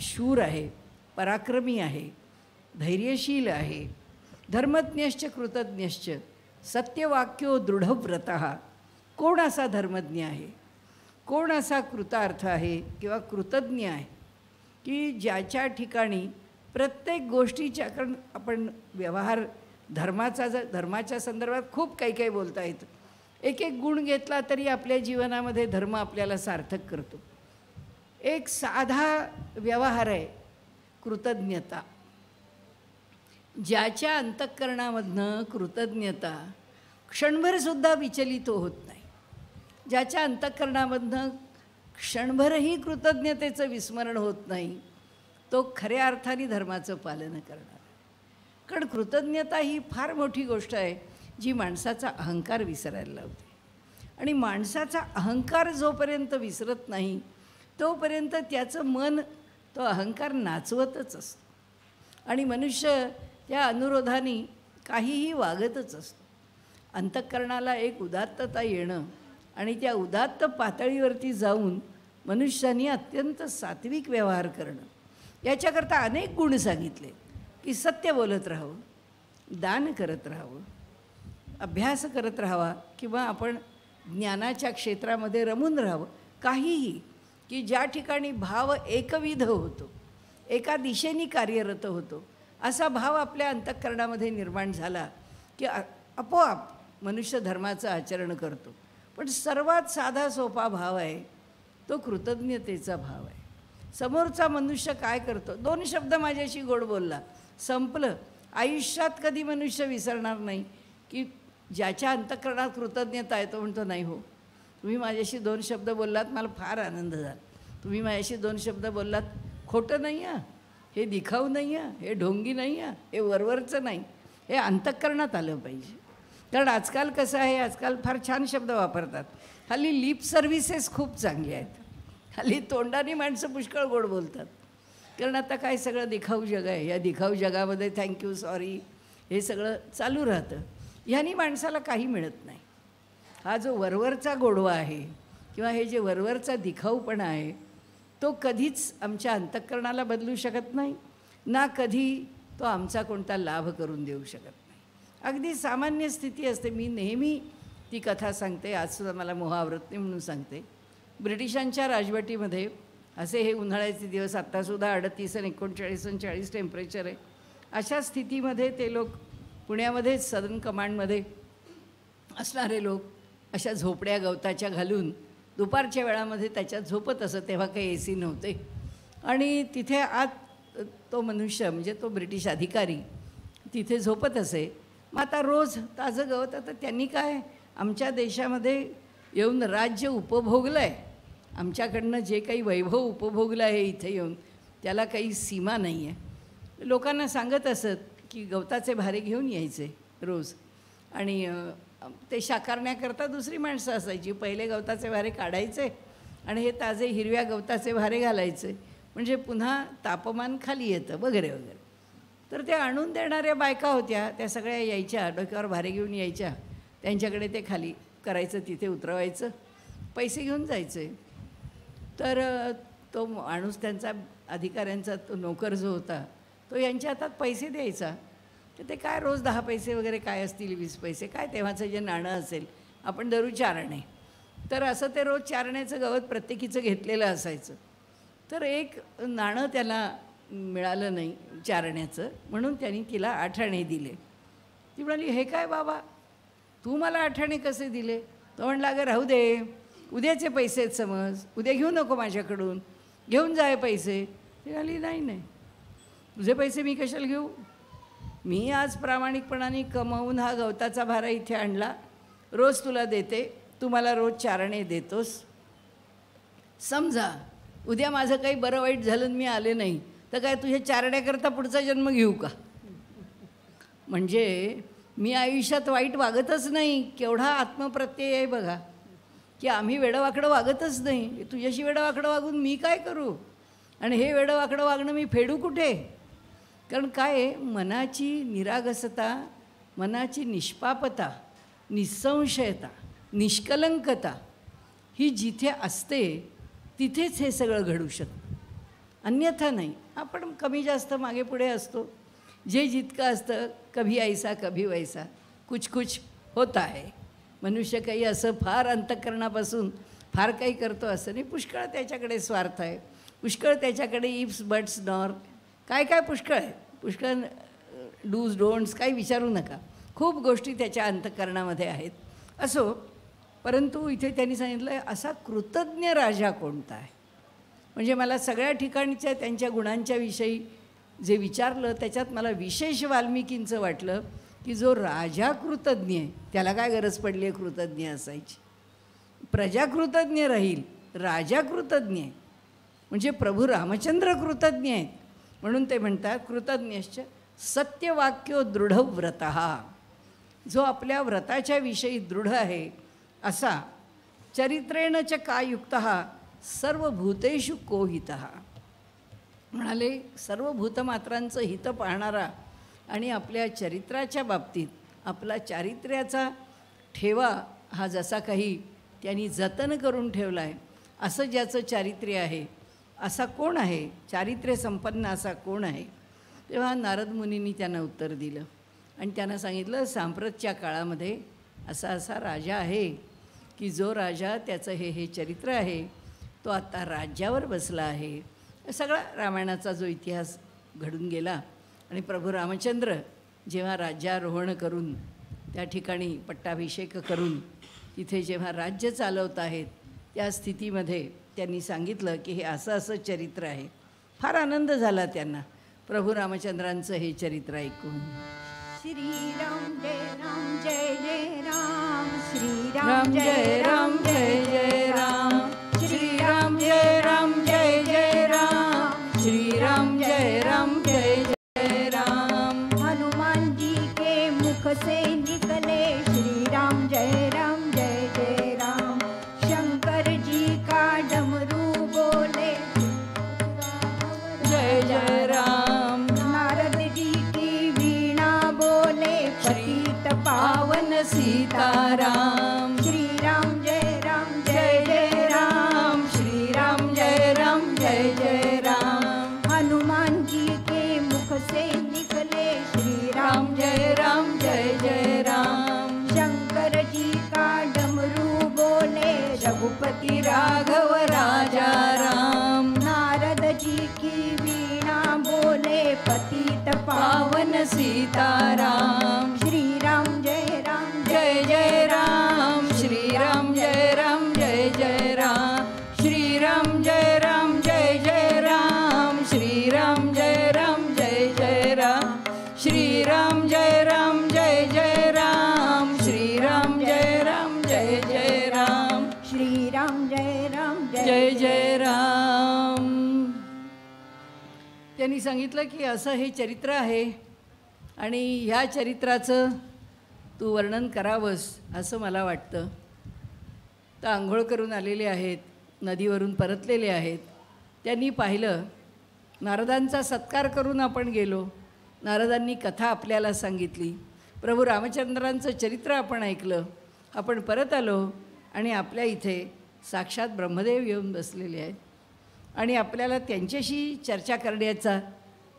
[SPEAKER 2] शूर आहे, पराक्रमी आहे, धैर्यशील आहे, धर्मज्ञश्च कृतज्ञश्च, सत्यवाक्यो दृढव्रतः. कोण असा धर्मज्ञ आहे, कोण असा कृतार्थ आहे किंवा कृतज्ञ आहे की ज्याच्या ठिकाणी प्रत्येक गोष्टीच्या, कारण आपण व्यवहार धर्माच्या संदर्भात खूप काही काही बोलता येतं. एक एक गुण घेतला तरी आपल्या जीवनामध्ये धर्म आपल्याला सार्थक करतो. एक साधा व्यवहार आहे कृतज्ञता. ज्याच्या अंतःकरणामधनं कृतज्ञता क्षणभरसुद्धा विचलित होत नाही, ज्याच्या अंतःकरणामधनं क्षणभरही कृतज्ञतेचं विस्मरण होत नाही, तो खऱ्या अर्थाने धर्माचं पालन करणार. कारण कृतज्ञता ही फार मोठी गोष्ट आहे जी माणसाचा अहंकार विसरायला लावते. आणि माणसाचा अहंकार जोपर्यंत विसरत नाही तोपर्यंत त्याचं मन तो अहंकार नाचवतच असतो. आणि मनुष्य त्या अनुरोधाने काहीही वागतच असतो. अंतःकरणाला एक उदात्तता येणं आणि त्या उदात्त पातळीवरती जाऊन मनुष्याने अत्यंत सात्विक व्यवहार करणं, याच्याकरता अनेक गुण सांगितले की सत्य बोलत राहावं, दान करत राहावं, अभ्यास करत राहावा, किंवा आपण ज्ञानाच्या क्षेत्रामध्ये रमून राहावं. काहीही की ज्या ठिकाणी भाव एकविध होतो, एका दिशेने कार्यरत होतो, असा भाव आपल्या अंतःकरणामध्ये निर्माण झाला की आपोआप मनुष्य धर्माचं आचरण करतो. पण सर्वात साधा सोपा भाव आहे तो कृतज्ञतेचा भाव आहे. समोरचा मनुष्य काय करतो, दोन शब्द माझ्याशी गोड बोलला, संपलं. आयुष्यात कधी मनुष्य विसरणार नाही की ज्याच्या अंतःकरणात कृतज्ञता आहे तो म्हणतो, नाही हो, तुम्ही माझ्याशी दोन शब्द बोललात, मला फार आनंद झाला. तुम्ही माझ्याशी दोन शब्द बोललात, खोटं नाही आहे, हे दिखाऊ नाही आहे, हे ढोंगी नाही आहे, हे वरवरचं नाही, हे अंतःकरणात आलं पाहिजे. कारण आजकाल कसं आहे, आजकाल फार छान शब्द वापरतात. हल्ली लिप सर्व्हिसेस खूप चांगली आहेत. हल्ली तोंडाने माणसं पुष्कळ गोड बोलतात. कारण आता काय सगळं दिखाऊ जग आहे. या दिखाऊ जगामध्ये थँक्यू, सॉरी, हे सगळं चालू राहतं. ह्यानी माणसाला काही मिळत नाही. हा जो वरवरचा गोडवा आहे किंवा हे जे वरवरचा दिखाऊपणा आहे तो कधीच आमच्या अंतःकरणाला बदलू शकत नाही, ना कधी तो आमचा कोणता लाभ करून देऊ शकत नाही. अगदी सामान्य स्थिती असते. मी नेहमी ती कथा सांगते, आजसुद्धा मला मोहावरत नाही म्हणून सांगते. ब्रिटिशांच्या राजवटीमध्ये असे हे उन्हाळ्याचे दिवस, आत्तासुद्धा 38 आणि 39 आणि 40 टेम्परेचर आहे. अशा स्थितीमध्ये ते लोक पुण्यामध्ये सदर्न कमांडमध्ये असणारे लोक अशा झोपड्या गवताच्या घालून दुपारच्या वेळामध्ये त्याच्यात झोपत असत. तेव्हा काही AC नव्हते. आणि तिथे आत तो मनुष्य म्हणजे तो ब्रिटिश अधिकारी तिथे झोपत असे. मग आता रोज ताजं गवत, आता त्यांनी काय आमच्या देशामध्ये येऊन राज्य उपभोगलं आहे, आमच्याकडनं जे काही वैभव उपभोगलं आहे इथे येऊन त्याला काही सीमा नाही आहे. लोकांना सांगत असत की गवताचे भारे घेऊन यायचे रोज, आणि ते शाकारण्याकरता दुसरी माणसं असायची. पहिले गवताचे भारे काढायचे आणि हे ताजे हिरव्या गवताचे भारे घालायचे, म्हणजे पुन्हा तापमान खाली येतं वगैरे वगैरे. तर ते आणून देणाऱ्या बायका होत्या, त्या सगळ्या यायच्या, डोक्यावर भारे घेऊन यायच्या, त्यांच्याकडे ते खाली करायचं, तिथे उतरवायचं, पैसे घेऊन जायचे. तर तो माणूस त्यांचा अधिकाऱ्यांचा तो नोकर जो होता तो यांच्या हातात पैसे द्यायचा. तर ते काय रोज 10 पैसे वगैरे काय असतील, 20 पैसे काय तेव्हाचं जे नाणं असेल, आपण धरू 4 आणे. तर असं ते रोज 4 आण्याचं गवत प्रत्येकीचं घेतलेलं असायचं. तर एक नाणं त्याला मिळालं नाही 4 आण्याचं, म्हणून त्यांनी तिला 8 आणे दिले. ती म्हणाली, हे काय बाबा, तू मला 8 आणे कसे दिले? तो म्हणला, अगं राहू दे, उद्याचे पैसे आहेत समज, उद्या घेऊ नको माझ्याकडून, घेऊन जाय पैसे. ती म्हणाली, नाही नाही, तुझे पैसे मी कशाला घेऊ? मी आज प्रामाणिकपणाने कमावून हा गवताचा भारा इथे आणला, रोज तुला देते, तू मला रोज 4 आणे देतोस. समजा उद्या माझं काही बरं वाईट झालं, मी आले नाही, तर काय तुझ्या 4 आण्याकरता पुढचा जन्म घेऊ का? म्हणजे मी आयुष्यात वाईट वागतच नाही. केवढा आत्मप्रत्यय आहे बघा, की आम्ही वेडंवाकडं वागतच नाही. तुझ्याशी वेडंवाकडं वागून मी काय करू? आणि हे वेडंवाकडं वागणं मी फेडू कुठे? कारण काय, मनाची निरागसता, मनाची निष्पापता, निसंशयता, निष्कलंकता ही जिथे असते तिथेच हे सगळं घडू शकतं, अन्यथा नाही. आपण कमी जास्त मागे पुढे असतो, जे जितकं असतं कभी ऐसा कभी वैसा, कुछ कुछ होता है. मनुष्य काही असं फार अंतःकरणापासून फार काही करतो असं नाही. पुष्कळ त्याच्याकडे स्वार्थ आहे, पुष्कळ त्याच्याकडे इफ्स बट्स नॉर काय काय पुष्कळ आहे. पुष्कळ डूज डोंट्स काही विचारू नका, खूप गोष्टी त्याच्या अंतःकरणामध्ये आहेत. असो, परंतु इथे त्यांनी सांगितलं असा कृतज्ञ राजा कोणता आहे. म्हणजे मला सगळ्या ठिकाणच्या त्यांच्या गुणांच्या विषयी जे विचारलं त्याच्यात मला विशेष वाल्मिकींचं वाटलं की जो राजा कृतज्ञ आहे त्याला काय गरज पडली आहे कृतज्ञ असायची. प्रजा कृतज्ञ राहील, राजा कृतज्ञ आहे, म्हणजे प्रभू रामचंद्र कृतज्ञ आहेत. म्हणून ते म्हणतात कृतज्ञश्च सत्यवाक्यो दृढव्रतः, जो आपल्या व्रताच्या विषयी दृढ आहे असा, चरित्रेण च कायुक्तः सर्वभूतेषु कोहितः. म्हणाले सर्व भूतमात्रांचं हित पाहणारा आणि आपल्या चरित्राच्या बाबतीत आपला चारित्र्याचा ठेवा हा जसा काही त्यांनी जतन करून ठेवला आहे, असं ज्याचं चारित्र्य आहे असा कोण आहे, चारित्र्य संपन्न असा कोण आहे. तेव्हा नारद मुनींनी त्यांना उत्तर दिलं आणि त्यांना सांगितलं सांप्रतच्या काळामध्ये असा असा राजा आहे की जो राजा त्याचं हे चरित्र आहे तो आता राज्यावर बसला आहे. सगळा रामायणाचा जो इतिहास घडून गेला आणि प्रभू रामचंद्र जेव्हा राज्यारोहण करून त्या ठिकाणी पट्टाभिषेक करून तिथे जेव्हा राज्य चालवत आहेत त्या स्थितीमध्ये त्यांनी सांगितलं की हे असं असं चरित्र आहे. फार आनंद झाला त्यांना प्रभू रामचंद्रांचं हे चरित्र ऐकून.
[SPEAKER 1] श्रीराम जय राम जय जय राम, श्रीराम
[SPEAKER 2] राम जय राम जय जय राम, श्रीराम जय राम जय जय राम, श्रीराम जय राम जय जय राम.
[SPEAKER 1] हनुमान जी के मुख से निकले श्रीराम जय राम जय जय राम. शंकर जी का डमरू बोले
[SPEAKER 2] जय जय राम.
[SPEAKER 1] नारद जी की वीणा बोले पतित
[SPEAKER 2] पावन सीताराम.
[SPEAKER 1] श्रीराम जय राम
[SPEAKER 2] जय जय राम, श्रीराम जय राम जय जय राम.
[SPEAKER 1] हनुमान जी के मुख से निकले श्रीराम
[SPEAKER 2] राम जय राम जय जय राम.
[SPEAKER 1] शंकर जी का डमरू बोले
[SPEAKER 2] रघुपति राघव राजा राम.
[SPEAKER 1] नारद जी की वीणा बोले पतित
[SPEAKER 2] पावन सीताराम.
[SPEAKER 1] श्रीराम जय राम
[SPEAKER 2] जय जय राम, श्रीराम जय राम जय जय राम. श्रीराम जय राम जय जय राम, श्रीराम जय राम जय जय राम. श्रीराम जय राम जय जय राम, श्रीराम जय राम त्यांनी सांगितलं की असं हे चरित्र आहे आणि ह्या चरित्राचं तू वर्णन करावंस असं मला वाटतं. तर आंघोळ करून आलेले आहेत, नदीवरून परतलेले आहेत. त्यांनी पाहिलं, नारदांचा सत्कार करून आपण गेलो, नारदांनी कथा आपल्याला सांगितली, प्रभू रामचंद्रांचं चरित्र आपण ऐकलं, आपण परत आलो आणि आपल्या इथे साक्षात ब्रह्मदेव येऊन बसलेले आहेत आणि आपल्याला त्यांच्याशी चर्चा करण्याचा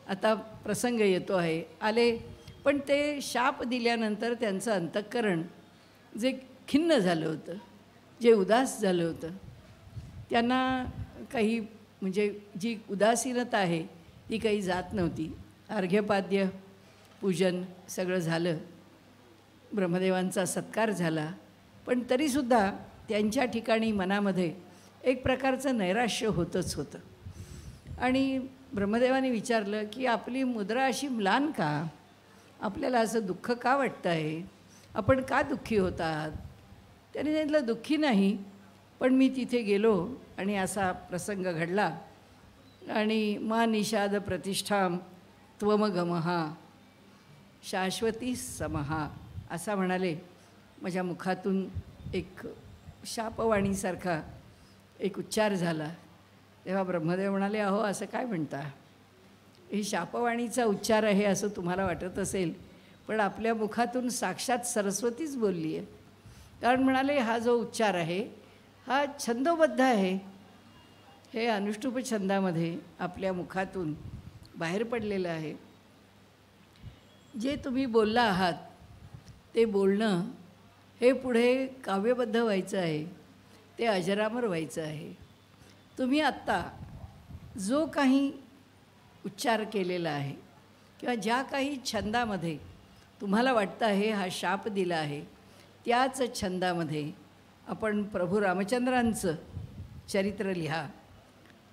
[SPEAKER 2] आता प्रसंग येतो आहे. आले, पण ते शाप दिल्यानंतर त्यांचं अंतःकरण जे खिन्न झालं होतं, जे उदास झालं होतं, त्यांना काही म्हणजे जी उदासीनता आहे ती काही जात नव्हती. अर्घ्यपाद्य पूजन सगळं झालं, ब्रह्मदेवांचा सत्कार झाला, पण तरीसुद्धा त्यांच्या ठिकाणी मनामध्ये एक प्रकारचं नैराश्य होतंच होतं. आणि ब्रह्मदेवाने विचारलं की आपली मुद्रा अशी म्लान का, आपल्याला असं दुःख का वाटतं आहे, आपण का दुःखी होतात. त्याने सांगितलं दुःखी नाही, पण मी तिथे गेलो आणि असा प्रसंग घडला आणि मा निषाद प्रतिष्ठाम त्वमगमहा शाश्वती समहा असा म्हणाले. माझ्या मुखातून एक शापवाणीसारखा एक उच्चार झाला. तेव्हा ब्रह्मदेव म्हणाले, अहो असं काय म्हणता, ही शापवाणीचा उच्चार आहे असं तुम्हाला वाटत असेल, पण आपल्या मुखातून साक्षात सरस्वतीच बोलली आहे. कारण म्हणाले हा जो उच्चार आहे हा छंदोबद्ध आहे, हे अनुष्टुप छंदामध्ये आपल्या मुखातून बाहेर पडलेलं आहे. जे तुम्ही बोलला आहात ते बोलणं हे पुढे काव्यबद्ध व्हायचं आहे, ते अजरामर व्हायचं आहे. तुम्ही आत्ता जो काही उच्चार केलेला आहे किंवा ज्या काही छंदामध्ये तुम्हाला वाटतं आहे हा शाप दिला आहे, त्याच छंदामध्ये आपण प्रभू रामचंद्रांचं चरित्र लिहा.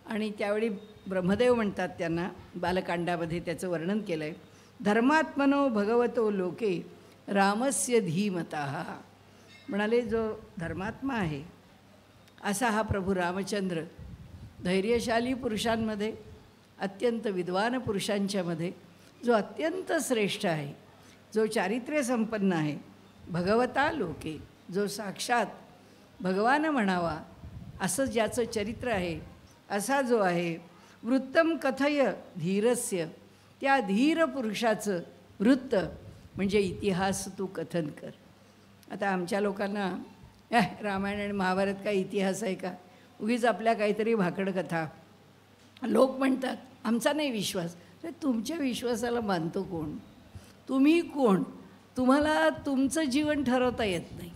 [SPEAKER 2] आणि त्यावेळी ब्रह्मदेव म्हणतात, त्यांना बालकांडामध्ये त्याचं वर्णन केलं आहे. धर्मात्मनो भगवतो लोके रामस्य धीमतः. म्हणाले जो धर्मात्मा आहे असा हा प्रभू रामचंद्र धैर्यशाली पुरुषांमध्ये, अत्यंत विद्वान पुरुषांच्यामध्ये जो अत्यंत श्रेष्ठ आहे, जो चारित्र्य संपन्न आहे, भगवता लोके, जो साक्षात भगवान म्हणावा असं ज्याचं चरित्र आहे, असा जो आहे. वृत्तम कथय धीरस्य, त्या धीर पुरुषाचं वृत्त म्हणजे इतिहास तू कथन कर. आता आमच्या लोकांना रामायण आणि महाभारत काय इतिहास आहे का, उगीच आपल्या काहीतरी भाकड कथा. लोक म्हणतात आमचा नाही विश्वास. तर तुमच्या विश्वासाला मानतो कोण, तुम्ही कोण, तुम्हाला तुमचं जीवन ठरवता येत नाही.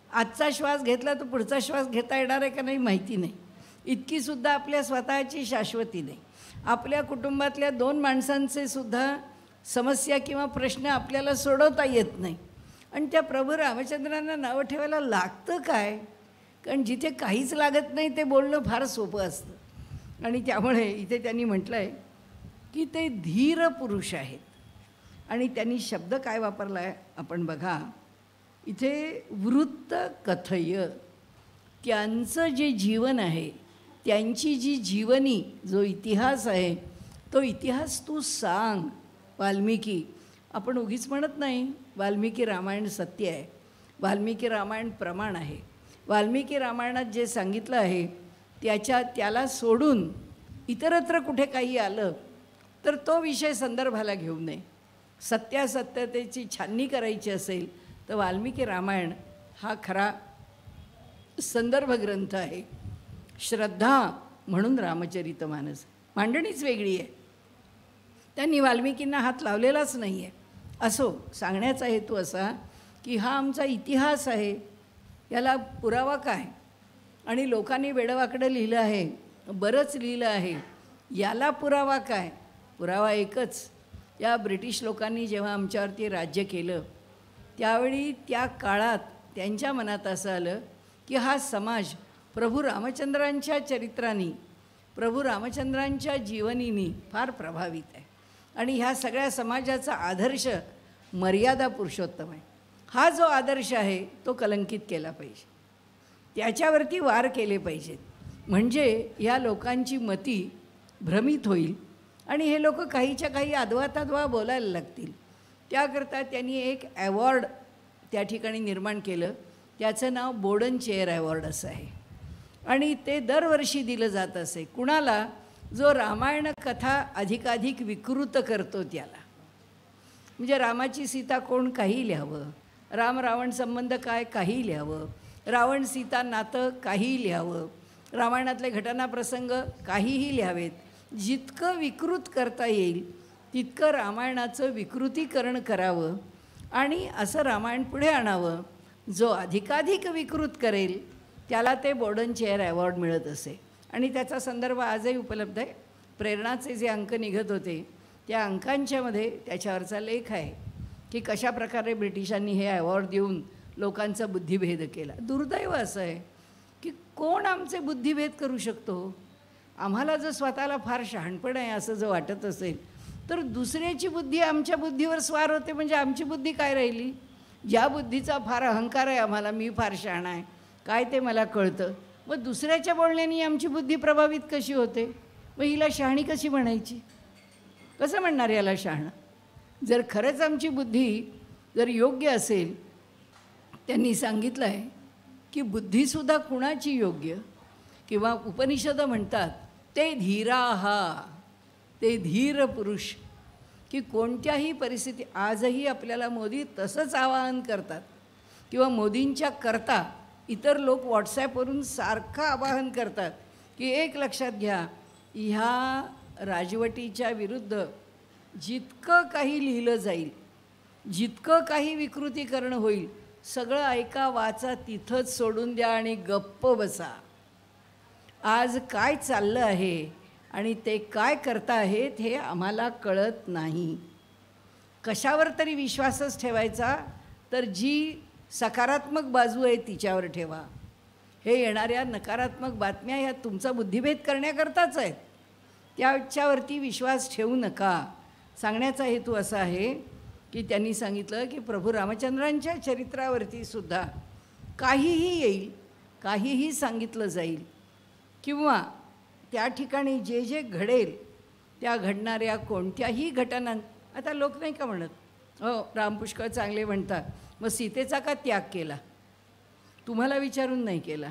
[SPEAKER 2] आजचा श्वास घेतला तर पुढचा श्वास घेता येणार आहे का नाही माहिती नाही. इतकीसुद्धा आपल्या स्वतःची शाश्वती नाही. आपल्या कुटुंबातल्या 2 माणसांचे सुद्धा समस्या किंवा प्रश्न आपल्याला सोडवता येत नाही. आणि त्या प्रभू रामचंद्रांना नावं ठेवायला लागतं काय, कारण जिथे काहीच लागत नाही ते बोलणं फार सोपं असतं. आणि त्यामुळे इथे त्यांनी म्हटलं आहे की ते धीर पुरुष आहेत. आणि त्यांनी शब्द काय वापरला आहे आपण बघा इथे, वृत्त कथय, त्यांचं जे जीवन आहे, त्यांची जी जीवनी जो इतिहास आहे तो इतिहास तू सांग. वाल्मिकी, आपण उगीच म्हणत नाही वाल्मिकी रामायण सत्य आहे, वाल्मिकी रामायण प्रमाण आहे. वाल्मिकी रामायणात जे सांगितलं आहे त्याला सोडून इतरत्र कुठे काही आलं तर तो विषय संदर्भाला घेऊ नये. सत्यासत्यतेची छाननी करायची असेल तर वाल्मिकी रामायण हा खरा संदर्भ ग्रंथ आहे. श्रद्धा म्हणून रामचरितमानस, मांडणीच वेगळी आहे. त्यांनी वाल्मिकींना हात लावलेलाच नाही आहे. असो, सांगण्याचा हेतू असा की हा आमचा इतिहास आहे, याला पुरावा काय. आणि लोकांनी वेडवाकडं लिहिलं आहे, बरंच लिहिलं आहे, याला पुरावा काय. पुरावा एकच, या ब्रिटिश लोकांनी जेव्हा आमच्यावरती राज्य केलं त्यावेळी त्या काळात त्यांच्या मनात असं आलं की हा समाज प्रभू रामचंद्रांच्या चरित्रांनी, प्रभू रामचंद्रांच्या जीवनीनी फार प्रभावित आहे. आणि ह्या सगळ्या समाजाचा आदर्श मर्यादा पुरुषोत्तम आहे. हा जो आदर्श आहे तो कलंकित केला पाहिजे, त्याच्यावरती वार केले पाहिजेत, म्हणजे ह्या लोकांची मती भ्रमित होईल आणि हे लोक काहीच्या काही अद्वा बोलायला लागतील. त्याकरता त्यांनी एक ॲवॉर्ड त्या ठिकाणी निर्माण केलं. त्याचं नाव बोडन चेअर ॲवॉर्ड असं आहे. आणि ते दरवर्षी दिलं जात असे. कुणाला? जो रामायण कथा अधिकाधिक विकृत करतो त्याला. म्हणजे रामाची सीता कोण काही लिहावं, राम रावण संबंध काय काही लिहावं, रावण सीता नातं काहीही लिहावं, रामायणातले घटनाप्रसंग काहीही लिहावेत. जितकं विकृत करता येईल तितकं रामायणाचं विकृतीकरण करावं आणि असं रामायण पुढे आणावं. जो अधिकाधिक विकृत करेल त्याला ते बोर्डन चेअर ॲवॉर्ड मिळत असे. आणि त्याचा संदर्भ आजही उपलब्ध आहे. प्रेरणाचे जे अंक निघत होते त्या अंकांच्यामध्ये त्याच्यावरचा लेख आहे की कशाप्रकारे ब्रिटिशांनी हे ॲवॉर्ड देऊन लोकांचा बुद्धिभेद केला. दुर्दैव असं आहे की कोण आमचे बुद्धिभेद करू शकतो? आम्हाला जर स्वतःला फार शहाणपण आहे असं जर वाटत असेल तर दुसऱ्याची बुद्धी आमच्या बुद्धीवर स्वार होते. म्हणजे आमची बुद्धी काय राहिली? ज्या बुद्धीचा फार अहंकार आहे आम्हाला, मी फार शहाणा आहे, काय ते मला कळतं, मग दुसऱ्याच्या बोलण्याने आमची बुद्धी प्रभावित कशी होते? मग हिला शहाणी कशी म्हणायची? कसं म्हणणार याला शहाणं? जर खरंच आमची बुद्धी जर योग्य असेल, त्यांनी सांगितलं आहे की बुद्धीसुद्धा कुणाची योग्य? किंवा उपनिषद म्हणतात ते धीराहा, ते धीर पुरुष, की कोणत्याही परिस्थिती. आजही आपल्याला मोदी तसंच आवाहन करतात किंवा मोदींच्या करता इतर लोक व्हॉट्सॲपवरून सारखं आवाहन करतात की एक लक्षात घ्या, ह्या राजवटीच्या विरुद्ध जितकं काही लिहिलं जाईल, जितकं काही विकृतीकरण होईल, सगळं ऐका, वाचा, तिथंच सोडून द्या आणि गप्प बसा. आज काय चाललं आहे आणि ते काय करता आहेत हे आम्हाला कळत नाही. कशावर तरी विश्वासच ठेवायचा तर जी सकारात्मक बाजू आहे तिच्यावर ठेवा. हे येणाऱ्या नकारात्मक बातम्या ह्या तुमचा बुद्धिभेद करण्याकरताच आहेत, त्याच्यावरती विश्वास ठेवू नका. सांगण्याचा हेतू असा आहे की त्यांनी सांगितलं की प्रभू रामचंद्रांच्या चरित्रावरती सुद्धा काहीही येईल, काहीही सांगितलं जाईल किंवा त्या ठिकाणी जे जे घडेल त्या घडणाऱ्या कोणत्याही घटनां. आता लोक नाही का म्हणत, हो राम पुष्कळ चांगले म्हणतात, मग सीतेचा का त्याग केला? तुम्हाला विचारून नाही केला,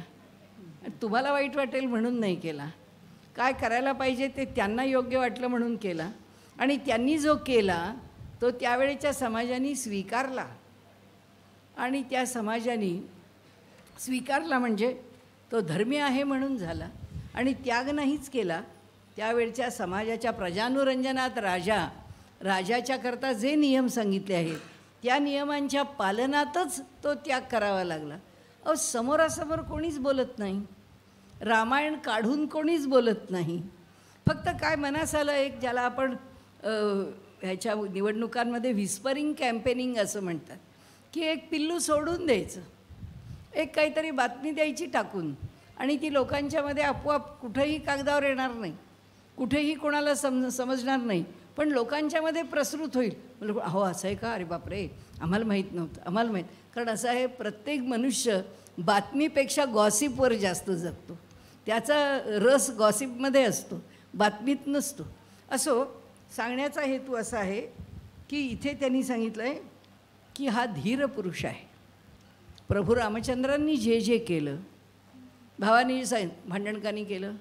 [SPEAKER 2] तुम्हाला वाईट वाटेल म्हणून नाही केला, काय करायला पाहिजे ते त्यांना योग्य वाटलं म्हणून केला. आणि त्यांनी जो केला तो त्यावेळेच्या समाजाने स्वीकारला. आणि त्या समाजाने स्वीकारला म्हणजे तो धर्मी आहे म्हणून झाला. आणि त्याग नाहीच केला. त्यावेळच्या समाजाच्या प्रजानुरंजनात राजाच्या करता जे नियम सांगितले आहेत त्या नियमांच्या पालनातच तो त्याग करावा लागला. अहो, समोरासमोर कोणीच बोलत नाही, रामायण काढून कोणीच बोलत नाही. फक्त काय मनास आलं, एक ज्याला आपण ह्याच्या निवडणुकांमध्ये व्हिस्परिंग कॅम्पेनिंग असं म्हणतात, की एक पिल्लू सोडून द्यायचं, एक काहीतरी बातमी द्यायची टाकून, आणि ती लोकांच्यामध्ये आपोआप कुठेही कागदावर येणार नाही, कुठेही कोणाला समजणार नाही, पण लोकांच्यामध्ये प्रसृत होईल. म्हणजे हो असं आहे का, अरे बापरे आम्हाला माहीत नव्हतं, आम्हाला माहीत. कारण असं आहे, प्रत्येक मनुष्य बातमीपेक्षा गॉसिपवर जास्त जगतो, त्याचा रस गॉसिपमध्ये असतो, बातमीत नसतो. असो, सांगण्याचा हेतू असा आहे की इथे त्यांनी सांगितलं आहे की हा धीर पुरुष आहे. प्रभू रामचंद्रांनी जे जे केलं, भावानी भांडणकानी केलं,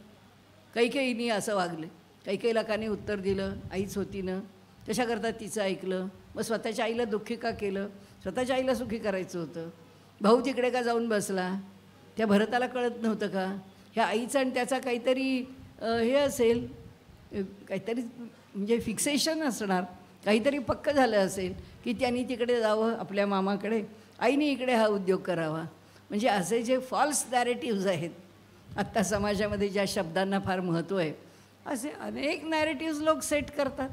[SPEAKER 2] कैकेयीनी असं वागले, कैकेयीला कानी उत्तर दिलं, आईच होती ना, तशाकरता तिचं ऐकलं. मग स्वतःच्या आईला दुःखी का केलं? स्वतःच्या आईला सुखी करायचं होतं. भाऊ तिकडे का जाऊन बसला? त्या भरताला कळत नव्हतं का? ह्या आईचं आणि त्याचा काहीतरी हे असेल, काहीतरी म्हणजे फिक्सेशन असणार, काहीतरी पक्क झालं असेल की त्यांनी तिकडे जावं आपल्या मामाकडे, आईने इकडे हा उद्योग करावा. म्हणजे असे जे फॉल्स नॅरेटिव्ज आहेत आत्ता समाजामध्ये, ज्या शब्दांना फार महत्त्व आहे, असे अनेक नॅरेटिव्ज लोक सेट करतात.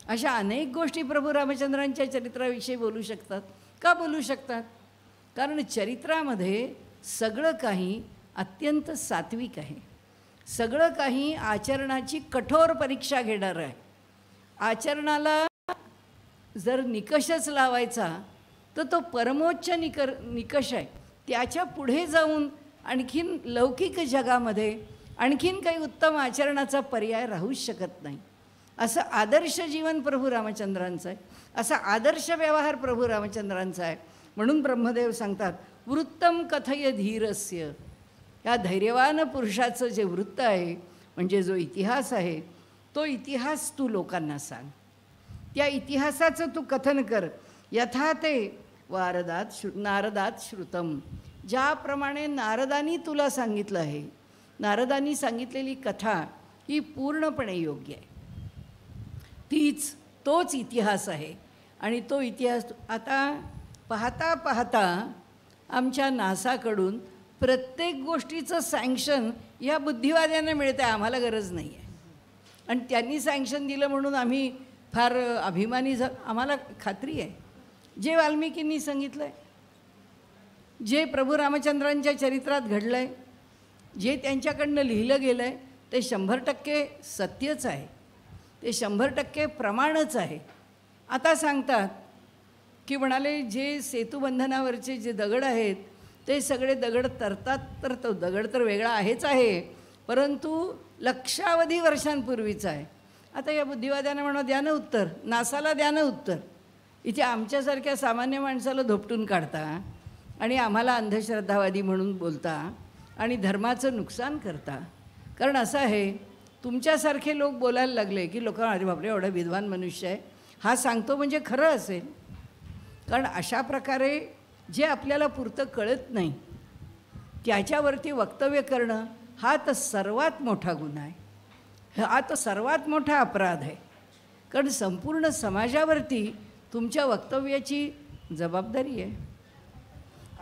[SPEAKER 2] अशा अनेक गोष्टी प्रभू रामचंद्रांच्या चरित्राविषयी बोलू शकतात. का बोलू शकतात? कारण चरित्रामध्ये सगळं काही अत्यंत सात्विक आहे, सगळं काही आचरणाची कठोर परीक्षा घेणार आहे. आचरणाला जर निकषच लावायचा तर तो परमोच्च निकष आहे. त्याच्या पुढे जाऊन आणखीन लौकिक जगामध्ये आणखीन काही उत्तम आचरणाचा पर्याय राहूच शकत नाही. असं आदर्श जीवन प्रभू रामचंद्रांचं आहे, असा आदर्श व्यवहार प्रभू रामचंद्रांचा आहे. म्हणून ब्रह्मदेव सांगतात वृत्तम कथय धीरस्य. या धैर्यवान पुरुषाचं जे वृत्त आहे, म्हणजे जो इतिहास आहे, तो इतिहास तू लोकांना सांग. त्या इतिहासाचं तू कथन कर. यथा ते नारदात श्रुतम. ज्याप्रमाणे नारदांनी तुला सांगितलं आहे, नारदांनी सांगितलेली कथा ही पूर्णपणे योग्य आहे. तोच इतिहास आहे. आणि तो इतिहास आता पाहता पाहता आमच्या नासाकडून प्रत्येक गोष्टीचं सँक्शन या बुद्धिवाद्यांना मिळतं आहे. आम्हाला गरज नाही आहे. आणि त्यांनी सँक्शन दिलं म्हणून आम्ही फार अभिमानी आम्हाला खात्री आहे. जे वाल्मिकींनी सांगितलं आहे, जे प्रभू रामचंद्रांच्या चरित्रात घडलं आहे, जे त्यांच्याकडनं लिहिलं गेलं आहे, ते 100% सत्यच आहे. ते 100% प्रमाणच आहे. आता सांगतात की म्हणाले जे सेतुबंधनावरचे जे दगड आहेत ते सगळे दगड तरतात, तर तो दगड तर वेगळा आहेच आहे, परंतु लक्षावधी वर्षांपूर्वीचा आहे. आता या बुद्धिवाद्यांना म्हणा द्या ना उत्तर, नासाला द्या ना उत्तर. इथे आमच्यासारख्या सामान्य माणसाला धोपटून काढता आणि आम्हाला अंधश्रद्धावादी म्हणून बोलता आणि धर्माचं नुकसान करता. कारण असं आहे, तुमच्यासारखे लोक बोलायला लागले की लोक अरे बापरे एवढा विद्वान मनुष्य आहे, हा सांगतो म्हणजे खरं असेल. कारण अशा प्रकारे जे आपल्याला पुरतं कळत नाही त्याच्यावरती वक्तव्य करणं हा तर सर्वात मोठा गुन्हा आहे, हा तर सर्वात मोठा अपराध आहे. कारण संपूर्ण समाजावरती तुमच्या वक्तव्याची जबाबदारी आहे.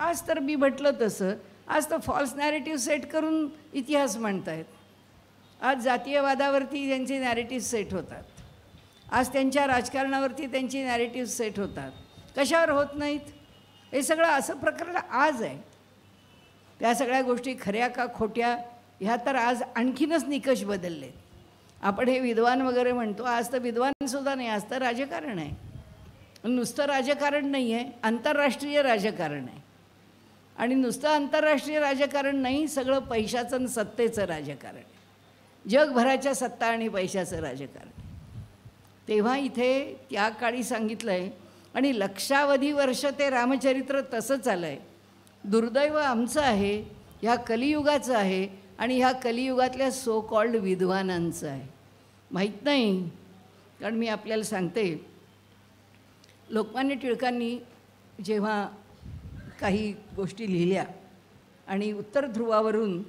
[SPEAKER 2] आज तर मी म्हटलं तसं, आज तर फॉल्स नॅरेटिव्ह सेट करून इतिहास म्हणतायत. आज जातीयवादावरती त्यांचे नॅरेटिव्ह सेट होतात. आज त्यांच्या राजकारणावरती त्यांची नॅरेटिव्ह सेट होतात. कशावर होत नाहीत? हे सगळं असं प्रकरण आज आहे. त्या सगळ्या गोष्टी खऱ्या का खोट्या ह्या तर आज आणखीनच निकष बदलले. आपण हे विद्वान वगैरे म्हणतो, आज तर विद्वानसुद्धा नाही, आज तर राजकारण आहे. नुसतं राजकारण नाही आहे, आंतरराष्ट्रीय राजकारण आहे. आणि नुसतं आंतरराष्ट्रीय राजकारण नाही, सगळं पैशाचं आणि सत्तेचं राजकारण आहे. जगभराच्या सत्ता आणि पैशाचं राजकारण. तेव्हा इथे त्या काळी सांगितलं आहे आणि लक्षावधी वर्ष ते रामचरित्र तसंच आलं आहे. दुर्दैव आमचं आहे, ह्या कलियुगाचं आहे आणि ह्या कलियुगातल्या सो कॉल्ड विद्वानांचं आहे. माहीत नाही. कारण मी आपल्याला सांगते, लोकमान्य टिळकांनी जेव्हा काही गोष्टी लिहिल्या आणि उत्तर ध्रुवावरून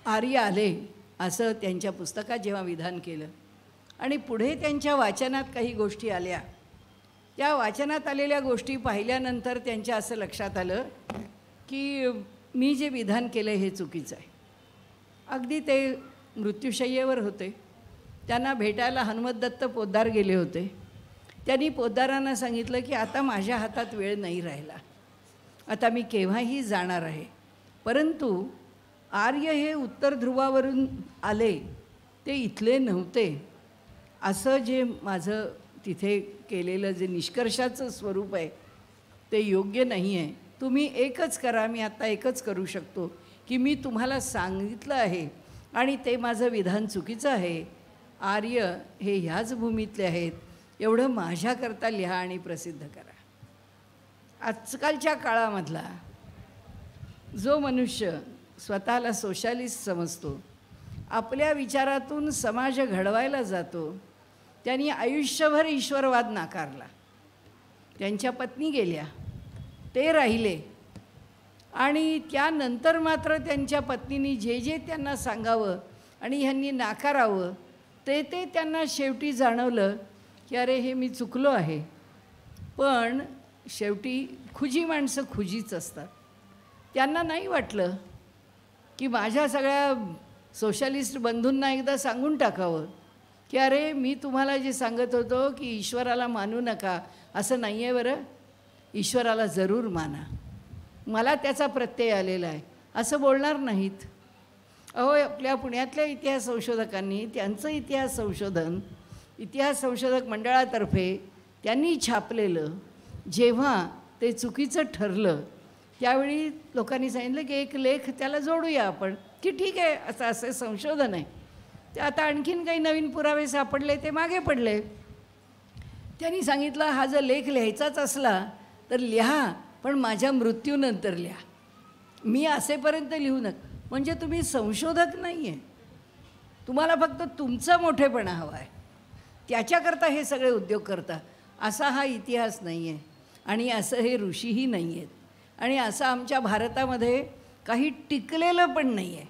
[SPEAKER 2] आर्य आले असं त्यांच्या पुस्तकात जेव्हा विधान केलं आणि पुढे त्यांच्या वाचनात काही गोष्टी आल्या, त्या वाचनात आलेल्या गोष्टी पाहिल्यानंतर त्यांच्या असं लक्षात आलं की मी जे विधान केलं हे चुकीचं आहे. अगदी ते मृत्यूशय्येवर होते. त्यांना भेटायला हनुमतदत्त पोद्दार गेले होते. त्यांनी पोद्दारांना सांगितलं की आता माझ्या हातात वेळ नाही राहिला, आता मी केव्हाही जाणार आहे. परंतु आर्य हे उत्तर ध्रुवावरून आले, ते इथले नव्हते. असं जे माझं तिथे केलेलं जे निष्कर्षाचं स्वरूप आहे ते योग्य नाही आहे. तुम्ही एकच करा, मी आता एकच करू शकतो की मी तुम्हाला सांगितलं आहे आणि ते माझं विधान चुकीचं आहे. आर्य हे ह्याच भूमीतले आहेत, एवढं माझ्याकरता लिहा आणि प्रसिद्ध करा. आजकालच्या काळामधला जो मनुष्य स्वतःला सोशलिस्ट समजतो, आपल्या विचारातून समाज घडवायला जातो, त्यांनी आयुष्यभर ईश्वरवाद नाकारला. त्यांच्या पत्नी गेल्या, ते राहिले आणि त्यानंतर मात्र त्यांच्या पत्नीने जे जे त्यांना सांगावं आणि ह्यांनी नाकारावं ते त्यांना शेवटी जाणवलं की अरे हे मी चुकलो आहे. पण शेवटी खुजी माणसं खुजीच असतात. त्यांना नाही वाटलं की माझ्या सगळ्या सोशलिस्ट बंधूंना एकदा सांगून टाकावं की अरे मी तुम्हाला जे सांगत होतो की ईश्वराला मानू नका, असं नाही आहे बरं, ईश्वराला जरूर माना, मला त्याचा प्रत्यय आलेला आहे, असं बोलणार नाहीत. अहो, आपल्या पुण्यातल्या इतिहास संशोधकांनी त्यांचं इतिहास संशोधक मंडळातर्फे त्यांनी छापलेलं जेव्हा ते चुकीचं ठरलं त्यावेळी लोकांनी सांगितलं की एक लेख त्याला जोडूया आपण, की ठीक आहे असं संशोधन आहे. ते आता आणखीन काही नवीन पुरावे सापडले ते मागे पडले. त्यांनी सांगितलं हा जर लेख लिहायचाच असला तर लिहा, पण माझ्या मृत्यूनंतर लिहा, मी असेपर्यंत लिहू नका. म्हणजे तुम्ही संशोधक नाही आहे, तुम्हाला फक्त तुमचा मोठेपणा हवा आहे, त्याच्याकरता हे सगळे उद्योग करता. असा हा इतिहास नाही आहे आणि असं हे ऋषीही नाही आहेत आणि असं आमच्या भारतामध्ये काही टिकलेलं पण नाही आहे.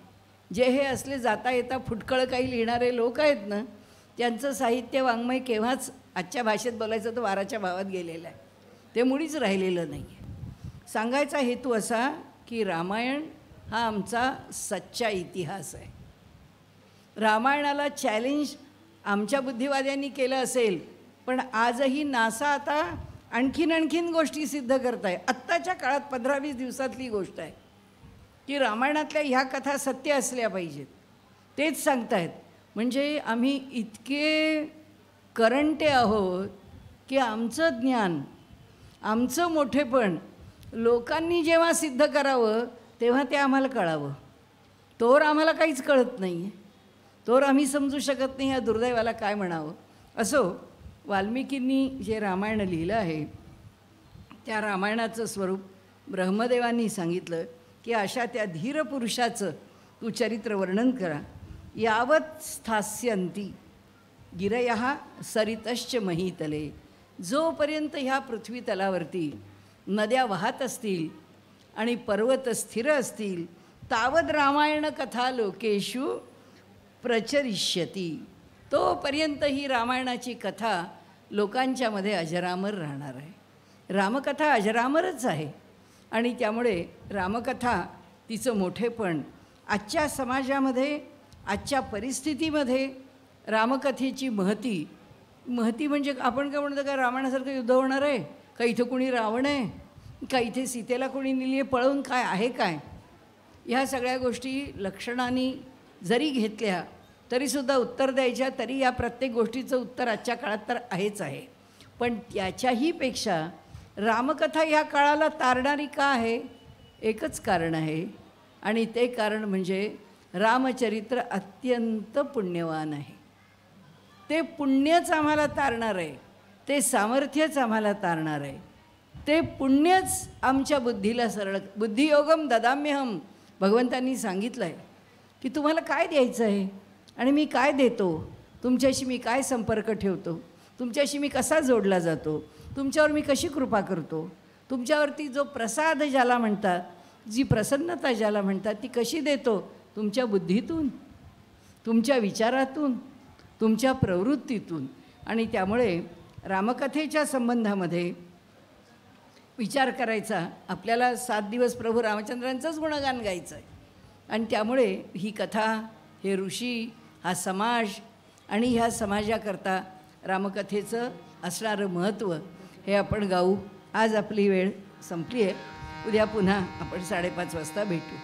[SPEAKER 2] जे हे असले जाता येता फुटकळ काही लिहिणारे लोक आहेत ना, त्यांचं साहित्य वाङ्मय केव्हाच आजच्या भाषेत बोलायचं तर वाराच्या भावात गेलेलं आहे, ते मुळीच राहिलेलं नाही आहे. सांगायचा हेतू असा की रामायण हा आमचा सच्चा इतिहास आहे. रामायणाला चॅलेंज आमच्या बुद्धिवाद्यांनी केलं असेल, पण आजही नासा आता आणखीन गोष्टी सिद्ध करत आहे. आत्ताच्या काळात 15-20 दिवसातली गोष्ट आहे की रामायणातल्या ह्या कथा सत्य असल्या पाहिजेत, तेच सांगतायत. म्हणजे आम्ही इतके करंटे आहोत की आमचं ज्ञान, आमचं मोठेपण लोकांनी जेव्हा सिद्ध करावं तेव्हा ते आम्हाला कळावं. तोवर आम्हाला काहीच कळत नाही आहे, तोवर आम्ही समजू शकत नाही ह्या दुर्दैवाला काय म्हणावं. असो, वाल्मिकींनी जे रामायण लिहिलं आहे त्या रामायणाचं स्वरूप ब्रह्मदेवांनी सांगितलं की अशा त्या धीर पुरुषाचं तू चरित्र वर्णन करा. यावत स्थास्यन्ति गिरयः सरितश्च महीतले, जोपर्यंत ह्या पृथ्वी तलावरती नद्या वाहत असतील आणि पर्वत स्थिर असतील तावद रामायण कथा लोकेषु प्रचरिष्यती, तोपर्यंत ही रामायणाची कथा लोकांच्यामध्ये अजरामर राहणार आहे. रामकथा अजरामरच आहे आणि त्यामुळे रामकथा तिचं मोठेपण आजच्या समाजामध्ये, आजच्या परिस्थितीमध्ये रामकथेची महती म्हणजे आपण काय म्हणतो, का रामायणासारखं युद्ध होणार आहे, का इथं कोणी रावण आहे, का इथे सीतेला कोणी नेली आहे पळून, काय आहे काय, ह्या सगळ्या गोष्टी लक्षणाने जरी घेतल्या तरीसुद्धा उत्तर द्यायच्या, तरी या प्रत्येक गोष्टीचं उत्तर आजच्या काळात तर आहेच आहे. पण त्याच्याही पेक्षा रामकथा ह्या काळाला तारणारी का आहे, एकच कारण आहे आणि ते कारण म्हणजे रामचरित्र अत्यंत पुण्यवान आहे. ते पुण्यच आम्हाला तारणार आहे, ते सामर्थ्यच आम्हाला तारणार आहे, ते पुण्यच आमच्या बुद्धीला सरळ. बुद्धियोगम ददाम्यहम, भगवंतांनी सांगितलं आहे की तुम्हाला काय द्यायचं आहे आणि मी काय देतो, तुमच्याशी मी काय संपर्क ठेवतो, तुमच्याशी मी कसा जोडला जातो, तुमच्यावर मी कशी कृपा करतो, तुमच्यावरती जो प्रसाद ज्याला म्हणतात, जी प्रसन्नता ज्याला म्हणतात ती कशी देतो, तुमच्या बुद्धीतून, तुमच्या विचारातून, तुमच्या प्रवृत्तीतून. आणि त्यामुळे रामकथेच्या संबंधामध्ये विचार करायचा, आपल्याला 7 दिवस प्रभू रामचंद्रांचंच गुणगान गायचं आहे. आणि त्यामुळे ही कथा, हे ऋषी, हा समाज आणि ह्या समाजाकरता रामकथेचं असणारं महत्त्व हे आपण गाऊ. आज आपली वेळ संपली आहे, उद्या पुन्हा आपण 5:30 वाजता भेटू.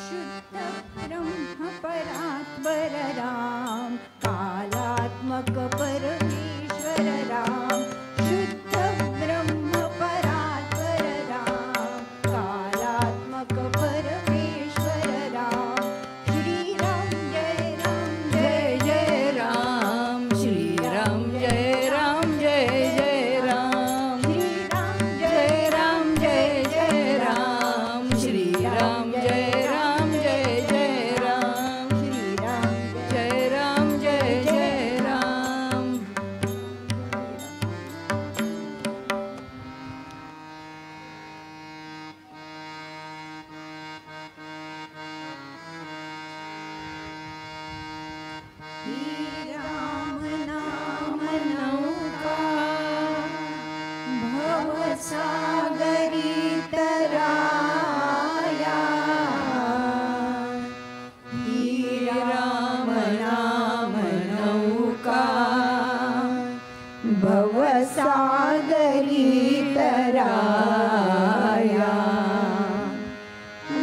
[SPEAKER 1] शुद्ध ब्रह्म परात्पर राम, कालात्मक परमेश्वर राम. शुद्ध ब्रह्म परात्पर राम, कालात्मक परमेश्वर राम. श्रीराम जय राम जय जय राम,
[SPEAKER 2] श्रीराम जय राम जय जय राम,
[SPEAKER 1] श्रीराम
[SPEAKER 2] जय राम जय जय राम, श्रीराम जय राम जय जय राम,
[SPEAKER 1] श्रीराम
[SPEAKER 2] जय राम जय जय राम.
[SPEAKER 1] श्रीराम नाम नौका भवसागरी तराया.
[SPEAKER 2] राम नाम नौका
[SPEAKER 1] भवसागरी तराया.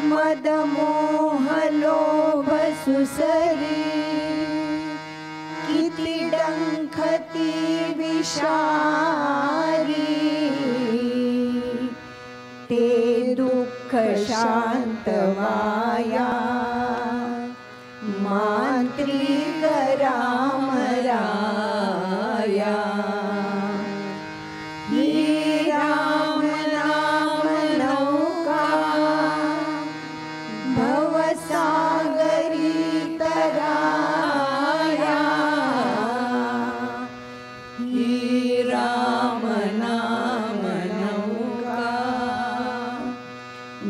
[SPEAKER 1] मदमोह लोभ सुसरी किती डंखती विषारी. ते दुःख शांत माया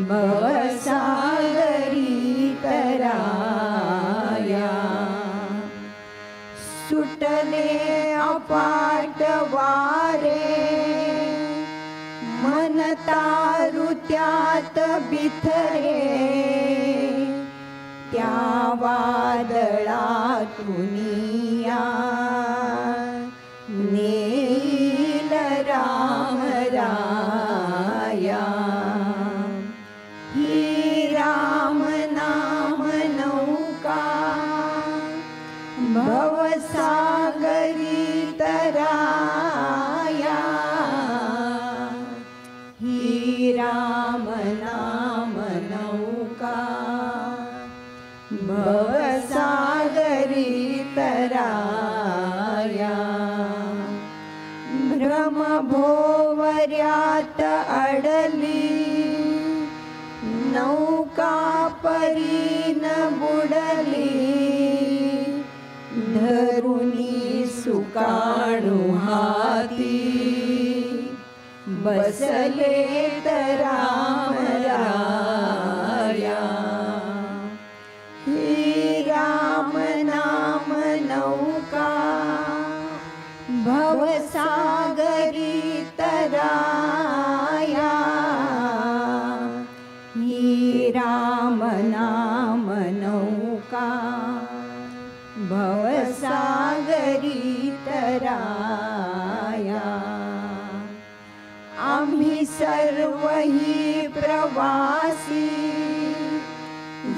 [SPEAKER 1] भवसागरी तराया. सुटले अपाट वारे मन तारुत्यात बिथरे. त्या वादळातुनिया नेईल राम राया. ही राम नाम नौका भवसागरी तराया. ही राम नाम नौका भवसागरी तराया. भ्रमभोवर्यात अडली नौका परीन बुडली. धरुनी सुकाणू हाती बसले राम राया. ही राम नाम नौका भवसागरी तराया. ही राम नाम नौका भवसागरी तराया. आम्ही सर्व ही प्रवासी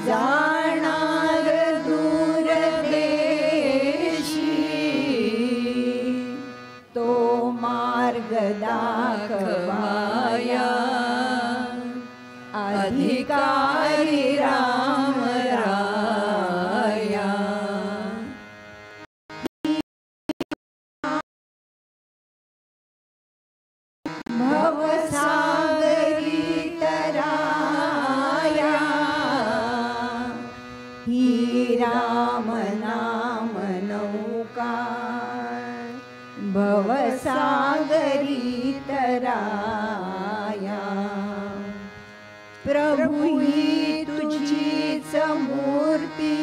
[SPEAKER 1] जाणार दूर देशी. तो मार्ग दाखवाया अधिकारी राम राया. भवसागरी तराया. ही राम नाम नौका भवसागरी तराया. प्रभु ही तुझीच मूर्ती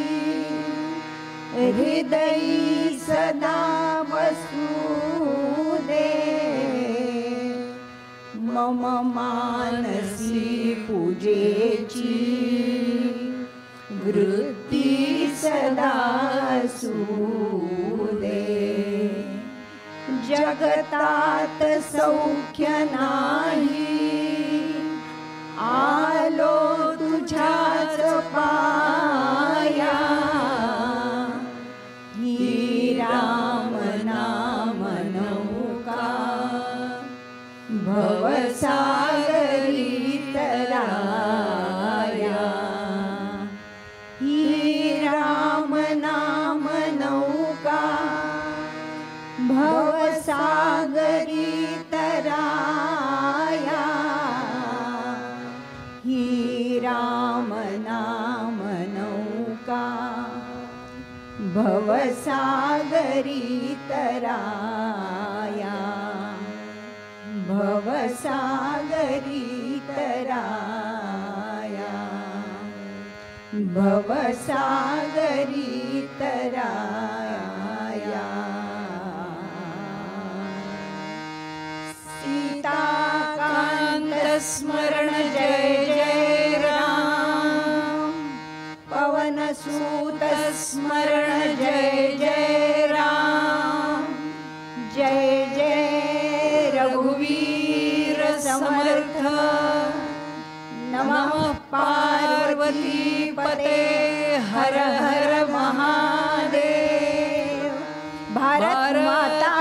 [SPEAKER 1] हृदयी सदा बसू दे. मम मानसी पूजेची वृत्ती सदा सुदे. जगतात सौख्य नाही आलो तुझ्याच पाया. ही राम नाम नौका भवसागरी तराया. ही राम नाम नौका भवसागरी तराया. ही राम नाम नौका भवसागरी तराया. भवसागरी तराया. भवसागरी तराया. सीताकांत स्मरण जय जय राम. पवन सूत स्मरण जय जय राम. जय जय रघुवीर समर्थ. नमः पार्वती पते हर हर महादेव. भारत माता